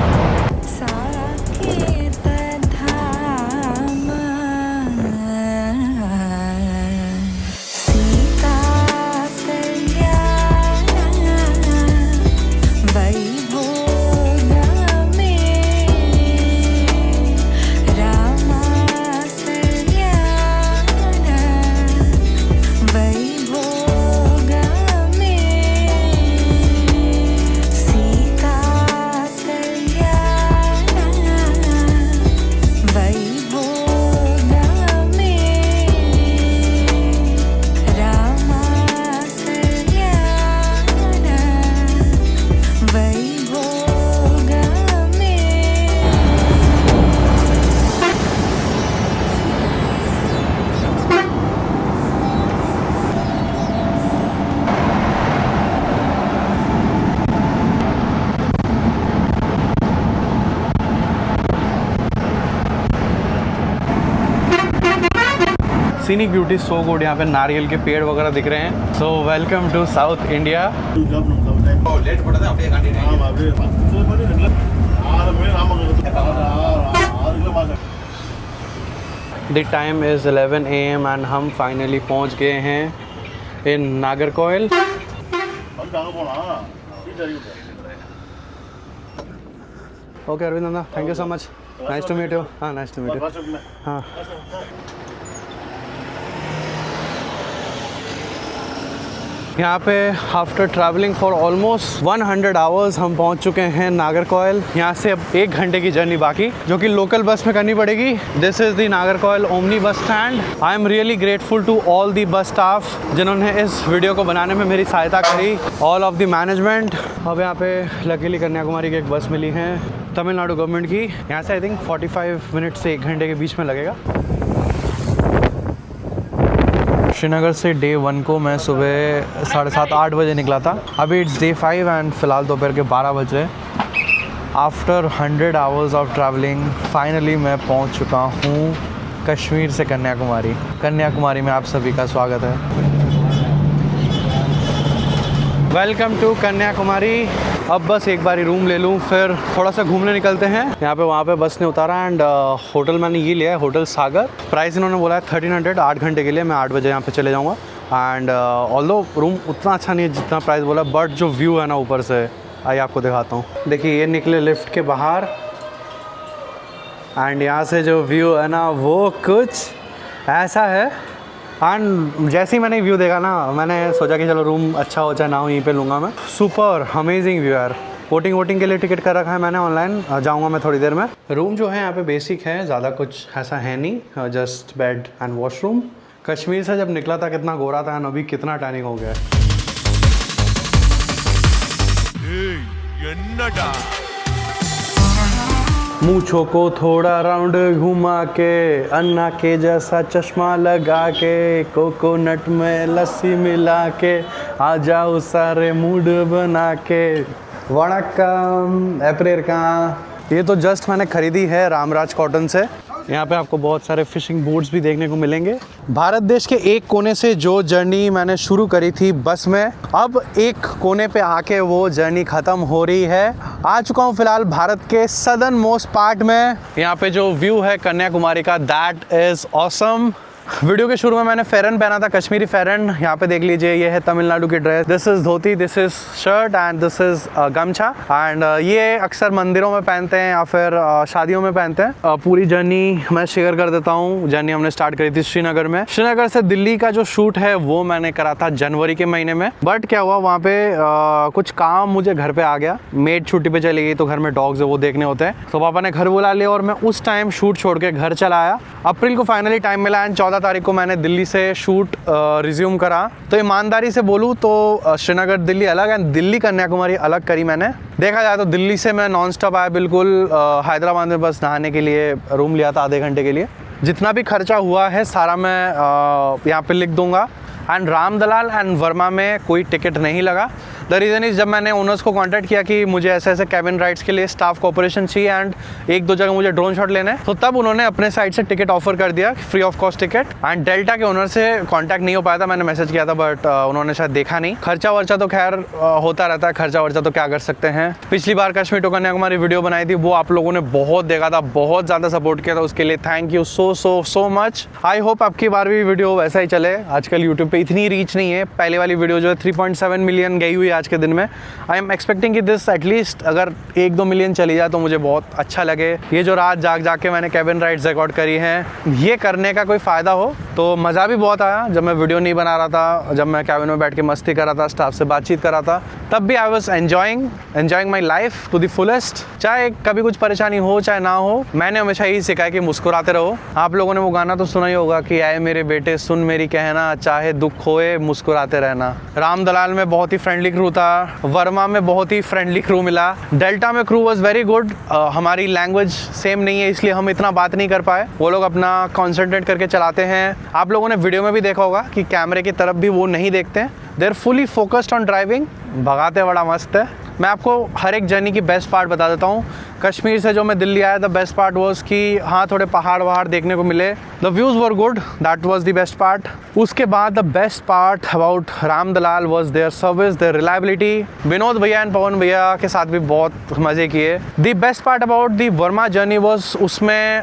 Scenic beauty so good. यहाँ पे नारियल के पेड़ वगैरह दिख रहे हैं। So welcome to south India. The time is 11 AM and हम फाइनली पहुँच गए हैं in Nagercoil. Okay Arvind Nanda, thank you so much. Nice to meet you. हाँ नाइस टू मीट यू। हाँ यहाँ पे after travelling for almost 100 hours हम पहुँच चुके हैं नागरकोइल। यहाँ से अब 1 घंटे की जर्नी बाकी, जो कि लोकल बस में करनी पड़ेगी। This is the Nagercoil omni bus stand. I am really grateful to all the bus staff जिन्होंने इस वीडियो को बनाने में मेरी सहायता करी, ऑल ऑफ द मैनेजमेंट। अब यहाँ पे लकीली कन्याकुमारी की एक बस मिली है तमिलनाडु गवर्नमेंट की। यहाँ से आई थिंक 45 मिनट से 1 घंटे के बीच में लगेगा। श्रीनगर से डे 1 को मैं सुबह 7:30-8 बजे निकला था। अभी इट्स डे 5 एंड फ़िलहाल दोपहर के 12 बज रहे। After 100 hours of travelling finally मैं पहुंच चुका हूं कश्मीर से कन्याकुमारी। कन्याकुमारी में आप सभी का स्वागत है। Welcome to Kanyakumari. अब बस एक बारी रूम ले लूँ, फिर थोड़ा सा घूमने निकलते हैं। यहाँ पे वहाँ पे बस ने उतारा एंड होटल मैंने ये लिया है, होटल सागर। प्राइस इन्होंने बोला है 1300, 8 घंटे के लिए। मैं 8 बजे यहाँ पे चले जाऊँगा एंड ऑल्दो रूम उतना अच्छा नहीं है जितना प्राइस बोला, बट जो व्यू है ना ऊपर से, आइए आपको दिखाता हूँ। देखिए ये निकले लिफ्ट के बाहर एंड यहाँ से जो व्यू है ना वो कुछ ऐसा है। एंड जैसे ही मैंने व्यू देखा ना, मैंने सोचा कि चलो रूम अच्छा हो चाहे ना हो यहीं पे लूँगा मैं। सुपर अमेजिंग व्यू यार। वोटिंग के लिए टिकट कर रखा है मैंने ऑनलाइन, जाऊँगा मैं थोड़ी देर में। रूम जो है यहाँ पे बेसिक है, ज़्यादा कुछ ऐसा है नहीं, just bed and washroom. Kashmir से जब निकला था कितना गोरा था, अभी कितना टैनिंग हो गया है। मूंछों को थोड़ा राउंड घुमा के, अन्ना के जैसा चश्मा लगा के, कोकोनट में लस्सी मिला के, आ जाओ सारे मूड बना के। वणक्कम अप्रैल का। ये तो जस्ट मैंने खरीदी है रामराज कॉटन से। यहाँ पे आपको बहुत सारे फिशिंग बोट्स भी देखने को मिलेंगे। भारत देश के एक कोने से जो जर्नी मैंने शुरू करी थी बस में, अब एक कोने पे आके वो जर्नी ख़त्म हो रही है। आ चुका हूँ फिलहाल भारत के सदर्न मोस्ट पार्ट में। यहाँ पे जो व्यू है कन्याकुमारी का, दैट इज़ ऑसम। वीडियो के शुरू में मैंने फेरन पहना था, कश्मीरी फेरन। यहाँ पे देख लीजिए, ये है तमिलनाडु की dress. This is dhoti, this is shirt and this is गमछा। एंड ये अक्सर मंदिरों में पहनते हैं या फिर शादियों में पहनते हैं। पूरी जर्नी मैं शेयर कर देता हूँ। जर्नी हमने स्टार्ट करी थी श्रीनगर में। श्रीनगर से दिल्ली का जो शूट है वो मैंने करा था जनवरी के महीने में। बट क्या हुआ, वहाँ पे कुछ काम मुझे घर पे आ गया। मेड छुट्टी पे चली गई तो घर में डॉग्स है वो देखने होते हैं, तो पापा ने घर बुला लिया और मैं उस टाइम शूट छोड़ के घर चला आया। अप्रैल को फाइनली टाइम मिला एंड 14 तारीख को मैंने दिल्ली से शूट रिज्यूम करा। तो ईमानदारी से बोलूँ तो श्रीनगर दिल्ली अलग एंड दिल्ली कन्याकुमारी अलग करी मैंने। देखा जाए तो दिल्ली से मैं नॉन स्टॉप आया बिल्कुल हैदराबाद में, बस नहाने के लिए रूम लिया था आधे घंटे के लिए। जितना भी खर्चा हुआ है सारा मैं यहाँ पे लिख दूंगा। एंड रामदलाल एंड वर्मा में कोई टिकट नहीं लगा। द रीज़न इज़, जब मैंने ओनर्स को कांटेक्ट किया कि मुझे ऐसे ऐसे कैबिन राइड्स के लिए स्टाफ कोऑपरेशन चाहिए एंड 1-2 जगह मुझे ड्रोन शॉट लेना है, तो तब उन्होंने अपने साइड से टिकट ऑफर कर दिया, free of cost ticket. And delta के ओनर से कांटेक्ट नहीं हो पाया था, मैंने मैसेज किया था बट उन्होंने शायद देखा नहीं। खर्चा वर्चा तो खैर होता रहता है, खर्चा वर्चा तो क्या कर सकते हैं। पिछली बार कश्मीर टू कन्याकुमारी वीडियो बनाई थी, वो आप लोगों ने बहुत देखा था, बहुत ज़्यादा सपोर्ट किया था, उसके लिए thank you so much. I hope आपकी बार भी वीडियो वैसा ही चले। आजकल यूट्यूब पे इतनी रीच नहीं है। पहले वाली वीडियो जो है 3.7 मिलियन गई हुई आज के दिन में। आई एम एक्सपेक्टिंग कि दिस एटलीस्ट अगर 1-2 मिलियन चली जाए तो मुझे बहुत अच्छा लगे। ये जो रात जाग के मैंने कैबिन राइड्स रिकॉर्ड करी हैं, ये करने का कोई फ़ायदा हो तो मज़ा भी बहुत आया। जब मैं वीडियो नहीं बना रहा था, जब मैं कैबिन में बैठ के मस्ती कर रहा था, स्टाफ से बातचीत कर रहा था, तब भी I was enjoying my life to the fullest. चाहे कभी कुछ परेशानी हो चाहे ना हो, मैंने हमेशा यही सिखाया कि मुस्कुराते रहो। आप लोगों ने वो गाना तो सुना ही होगा कि आए मेरे बेटे सुन मेरी कहना, चाहे दुख होए मुस्कुराते रहना। रामदलाल में बहुत ही फ्रेंडली क्रू था, वर्मा में बहुत ही फ्रेंडली क्रू मिला, डेल्टा में क्रू वाज वेरी गुड। हमारी लैंग्वेज सेम नहीं है इसलिए हम इतना बात नहीं कर पाए। वो लोग अपना कॉन्सेंट्रेट करके चलाते हैं। आप लोगों ने वीडियो में भी देखा होगा कि कैमरे की तरफ भी वो नहीं देखते हैं। They are fully focused on driving. भगाते बड़ा मस्त है। मैं आपको हर एक जर्नी की बेस्ट पार्ट बता देता हूँ। कश्मीर से जो मैं दिल्ली आया, द बेस्ट पार्ट वॉज कि हाँ थोड़े पहाड़ वहाड़ देखने को मिले, the views were good, that was the best part. उसके बाद the best part about Ramdalal was their service, their reliability. Vinod भैया एंड पवन भैया के साथ भी बहुत मज़े किए। The best part about the Verma journey was, उसमें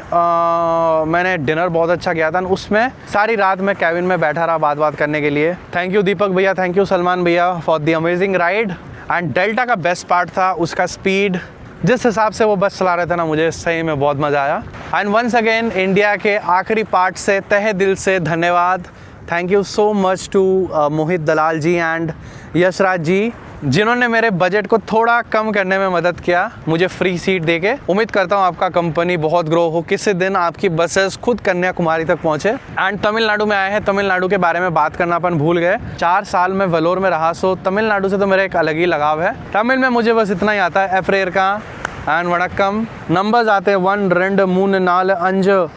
मैंने डिनर बहुत अच्छा किया था। उसमें सारी रात मैं कैबिन में बैठा रहा बात करने के लिए। थैंक यू दीपक भैया, थैंक यू सलमान भैया for the amazing ride. And delta का बेस्ट पार्ट था उसका स्पीड। जिस हिसाब से वो बस चला रहे थे ना, मुझे सही में बहुत मज़ा आया। एंड वंस अगेन इंडिया के आखिरी पार्ट से तहे दिल से धन्यवाद। Thank you so much to Mohit Dalal ji and Yashraj ji, जिन्होंने मेरे बजट को थोड़ा कम करने में मदद किया, मुझे फ्री सीट देके। उम्मीद करता हूँ आपका कंपनी बहुत ग्रो हो, किसी दिन आपकी बसेस खुद कन्याकुमारी तक पहुँचे। एंड तमिलनाडु में आए हैं, तमिलनाडु के बारे में बात करना अपन भूल गए। 4 साल में वेलोर में रहा, सो तमिलनाडु से तो मेरा एक अलग ही लगाव है। तमिल में मुझे बस इतना ही आता है, एफ्रेर का एंड वणक्कम। नंबर्स आते हैं 1 2 3 4 5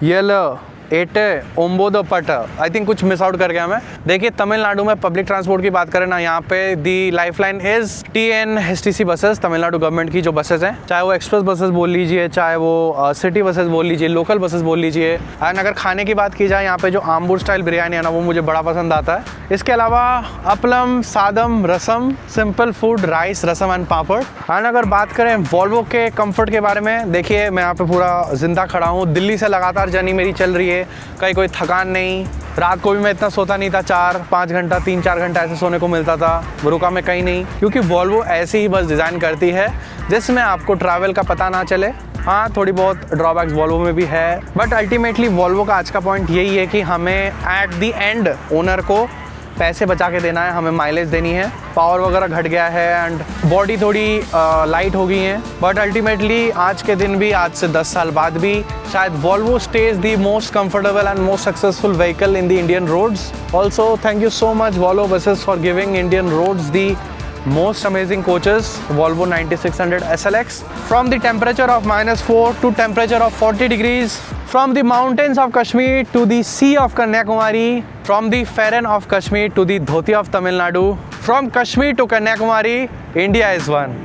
7 एटे ओम्बोदपट, आई थिंक कुछ मिस आउट कर गया मैं। देखिए तमिलनाडु में पब्लिक ट्रांसपोर्ट की बात करें ना, यहाँ पे the lifeline is TNSTC buses, Tamil Nadu government की जो बसेस हैं, चाहे वो एक्सप्रेस बसेस बोल लीजिए, चाहे वो सिटी बसेस बोल लीजिए, लोकल बसेस बोल लीजिए। एंड अगर खाने की बात की जाए, यहाँ पे जो आम्बूर स्टाइल बिरयानी है ना, वो मुझे बड़ा पसंद आता है। इसके अलावा appalam, sadam, rasam, simple food, rice, rasam and papad. And अगर बात करें वॉल्वो के कंफर्ट के बारे में, देखिए मैं यहाँ पे पूरा जिंदा खड़ा हूँ, दिल्ली से लगातार जर्नी मेरी चल रही है, कहीं कोई थकान नहीं। रात को भी मैं इतना सोता नहीं था, 4-5 घंटा, 3-4 घंटा ऐसे सोने को मिलता था, रुका मैं कहीं नहीं, क्योंकि वॉल्वो ऐसी ही बस डिज़ाइन करती है जिसमें आपको ट्रैवल का पता ना चले। हाँ, थोड़ी बहुत ड्रॉबैक्स वॉल्वो में भी है, बट अल्टीमेटली वॉल्वो का आज का पॉइंट यही है कि हमें एट द एंड ओनर को पैसे बचा के देना है, हमें माइलेज देनी है, पावर वगैरह घट गया है एंड बॉडी थोड़ी लाइट हो गई है, बट अल्टीमेटली आज के दिन भी, आज से 10 साल बाद भी शायद Volvo stays the most comfortable and most successful vehicle in the Indian roads. Also thank you so much Volvo buses for giving Indian roads the most amazing coaches, Volvo 9600 SLX. From the temperature of -4 to temperature of 40 degrees, from the mountains of Kashmir to the sea of Kanyakumari, from the Farran of Kashmir to the Dhoti of Tamil Nadu, from Kashmir to Kanyakumari, India is one.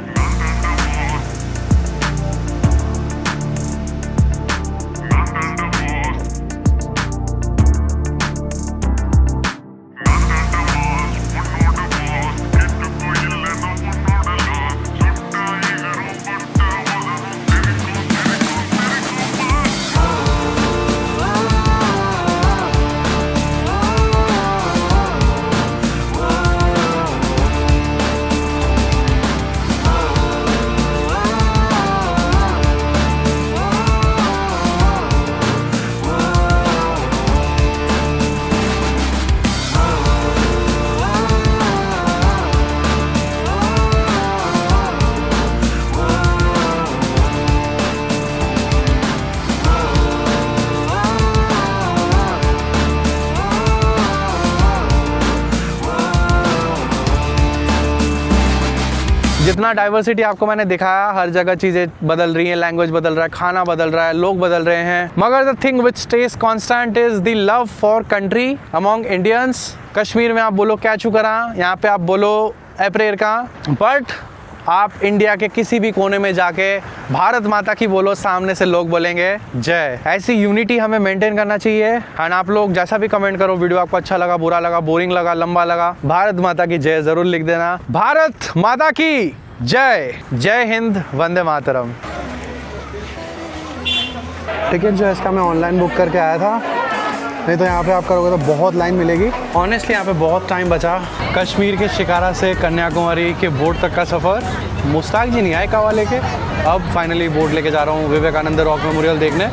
जितना diversity आपको मैंने दिखाया, हर जगह चीज़ें बदल रही हैं, language बदल रहा है, खाना बदल रहा है, लोग बदल रहे हैं, मगर the thing which stage constant is the love for country among Indians. Kashmir में आप बोलो क्या चुकरा, यहाँ पे आप बोलो अप्रेर का, बट आप इंडिया के किसी भी कोने में जाके भारत माता की बोलो, सामने से लोग बोलेंगे जय। ऐसी यूनिटी हमें मेंटेन करना चाहिए। एंड आप लोग जैसा भी कमेंट करो, वीडियो आपको अच्छा लगा, बुरा लगा, बोरिंग लगा, लंबा लगा, भारत माता की जय जरूर लिख देना। भारत माता की जय। जय हिंद, वंदे मातरम। टिकट जो है इसका मैं ऑनलाइन बुक करके आया था, नहीं तो यहाँ पे आप करोगे तो बहुत लाइन मिलेगी। ऑनेस्टली यहाँ पे बहुत टाइम बचा। कश्मीर के शिकारा से कन्याकुमारी के बोट तक का सफ़र, मुश्ताक जी नहीं आए कावा लेके, अब फाइनली बोट लेके जा रहा हूँ विवेकानंद रॉक मेमोरियल देखने।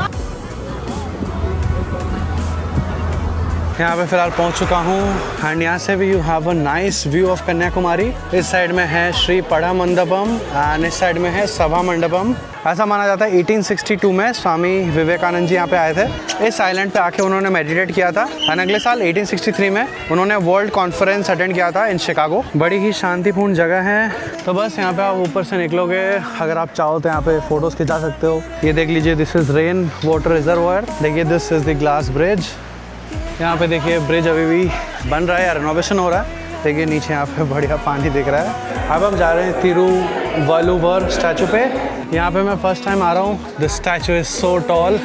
यहाँ पे फ़िलहाल पहुँच चुका हूँ एंड यहाँ से भी you have a nice view of Kanyakumari. इस साइड में है श्री पड़ा मंडपम एंड इस साइड में है सभा मंडपम। ऐसा माना जाता है 1862 में स्वामी विवेकानंद जी यहाँ पे आए थे। इस आइलैंड पे आके उन्होंने मेडिटेट किया था एंड अगले साल 1863 में उन्होंने वर्ल्ड कॉन्फ्रेंस अटेंड किया था इन शिकागो। बड़ी ही शांतिपूर्ण जगह है। तो बस यहाँ पे आप ऊपर से निकलोगे, अगर आप चाहो तो यहाँ पे फ़ोटोज़ खिंचा सकते हो। ये देख लीजिए, this is rain water reservoir. देखिए this is the glass bridge. यहाँ पे देखिए ब्रिज अभी भी बन रहा है या रिनोवेशन हो रहा है। देखिए नीचे यहाँ पे बढ़िया पानी दिख रहा है। अब हम जा रहे हैं तिरुवल्लुवर स्टैचू पे। यहाँ पे मैं फर्स्ट टाइम आ रहा हूँ। The statue is so tall.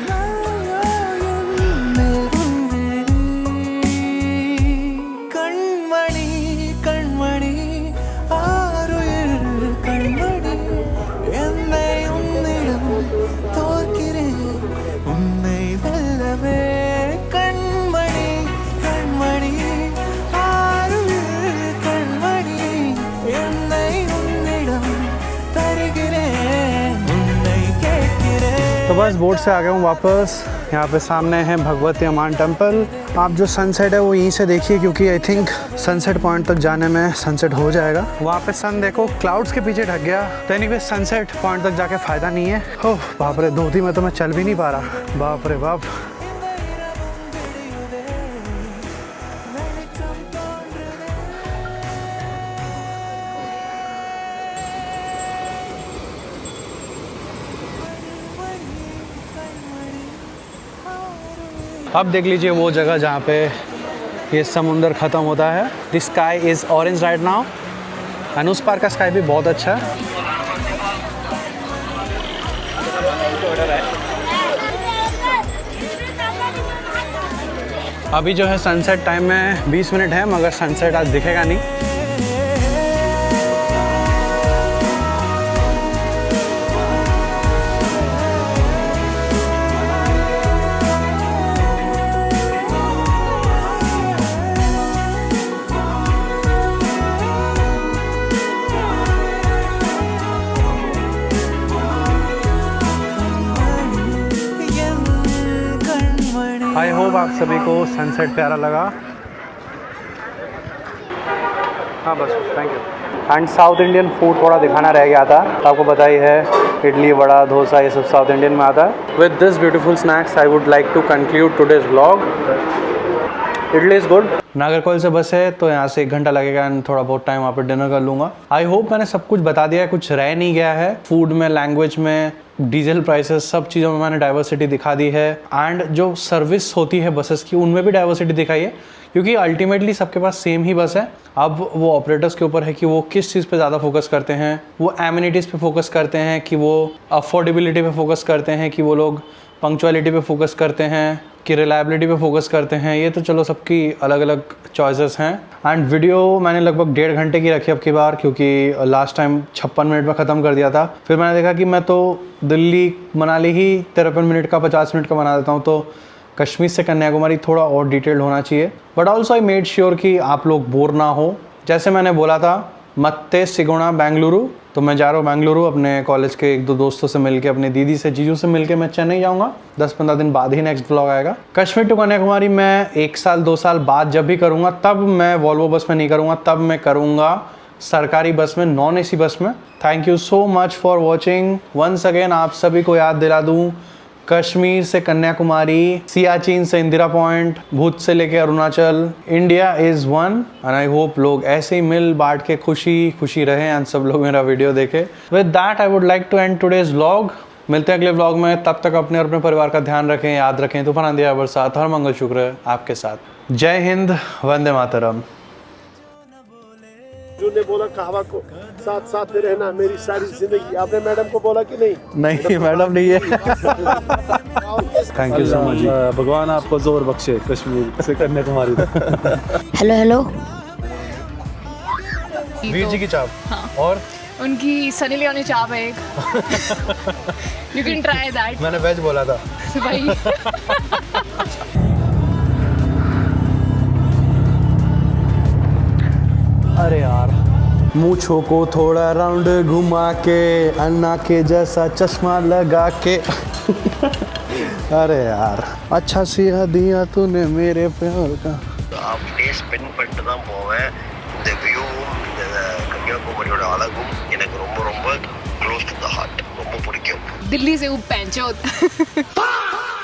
तो बस बोट से आ गया हूँ वापस। यहाँ पे सामने है भगवती अमान टेम्पल। आप जो सनसेट है वो यहीं से देखिए, क्योंकि आई थिंक सनसेट पॉइंट तक जाने में सनसेट हो जाएगा। वहाँ पे सन देखो क्लाउड्स के पीछे ढक गया। तो एनीवे सनसेट पॉइंट तक जाके फ़ायदा नहीं है। ओह बाप रे, धोती में तो मैं चल भी नहीं पा रहा। बाप रे बाप। अब देख लीजिए वो जगह जहाँ पे ये समुंदर ख़त्म होता है। The sky is orange right now and उस पार का स्काई भी बहुत अच्छा है। अभी जो है सनसेट टाइम में 20 मिनट है, मगर सनसेट आज दिखेगा नहीं। आई होप आप सभी को सनसेट प्यारा लगा। हाँ बस, thank you. And south Indian food थोड़ा दिखाना रह गया था, तो आपको पता ही है इडली, वड़ा, डोसा ये सब साउथ इंडियन में आता है। With this beautiful snacks I would like to conclude today's vlog. Idli is good. Nagercoil से बस है तो यहाँ से 1 घंटा लगेगा एंड थोड़ा बहुत टाइम वहाँ पर डिनर कर लूँगा। आई होप मैंने सब कुछ बता दिया है, कुछ रह नहीं गया है। फूड में, लैंग्वेज में, डीजल प्राइसेस, सब चीज़ों में मैंने डाइवर्सिटी दिखा दी है। एंड जो सर्विस होती है बसेस की, उनमें भी डाइवर्सिटी दिखाई है, क्योंकि अल्टीमेटली सबके पास सेम ही बस है। अब वो ऑपरेटर्स के ऊपर है कि वो किस चीज़ पे ज़्यादा फोकस करते हैं। वो एमिनिटीज़ पे फोकस करते हैं कि वो अफोर्डेबिलिटी पे फोकस करते हैं, कि वो लोग पंक्चुअलिटी पे फोकस करते हैं, कि रिलायबिलिटी पे फोकस करते हैं। ये तो चलो सबकी अलग अलग चॉइसेस हैं। एंड वीडियो मैंने लगभग 1.5 घंटे की रखी अब की बार, क्योंकि लास्ट टाइम 56 मिनट में ख़त्म कर दिया था। फिर मैंने देखा कि मैं तो दिल्ली मनाली ही 53 मिनट का, 50 मिनट का बना देता हूँ, तो कश्मीर से कन्याकुमारी थोड़ा और डिटेल्ड होना चाहिए। But also I made sure कि आप लोग बोर ना हो। जैसे मैंने बोला था मत्ते सिगुणा बेंगलुरु, तो मैं जा रहा हूँ बेंगलुरु अपने कॉलेज के 1-2 दोस्तों से मिलके, अपनी दीदी से, जीजू से मिलके मैं चेन्नई जाऊँगा। 10-15 दिन बाद ही नेक्स्ट व्लॉग आएगा। कश्मीर टू कन्याकुमारी मैं 1 साल 2 साल बाद जब भी करूँगा, तब मैं वॉल्वो बस में नहीं करूँगा, तब मैं करूँगा सरकारी बस में, नॉन एसी बस में। Thank you so much for watching. Once again आप सभी को याद दिला दूँ, कश्मीर से कन्याकुमारी, सियाचिन से इंदिरा पॉइंट, भूत से लेके Arunachal, India is one. And I hope लोग ऐसे ही मिल बांट के खुशी रहें एंड सब लोग मेरा वीडियो देखें। With that I would like to end today's vlog. मिलते हैं अगले व्लॉग में, तब तक अपने और अपने परिवार का ध्यान रखें, याद रखें। तूफान आंधी बरसात, हर मंगल शुक्र आपके साथ। जय हिंद, वंदे मातरम। ने बोला कहवा को साथ साथ में रहना मेरी सारी जिंदगी। आपने मैडम को बोला कि नहीं? नहीं मैडम नहीं है। Thank you so much. भगवान आपको जोर बख्शे कश्मीर से कन्याकुमारी तक। Hello hello. वीर जी की चाप। हाँ। और उनकी सनी लियोनी चाप है एक। You can try that. मैंने वेज बोला था भाई। अरे यार, मूंछों को थोड़ा राउंड घुमा के, अन्ना के जैसा चश्मा लगा के। अरे यार, अच्छा सिया दिया तूने मेरे प्यार का। அப்படியே ஸ்பெண்ட் பண்ணிட்டு தான் போவேன். இந்த வியூவும் இந்த கன்னியாகுமரியோட அழகும் எனக்கு ரொம்ப ரொம்ப க்ளோஸ் டு த ஹார்ட், ரொம்ப பிடிக்கும். दिल्ली से वो पैंचो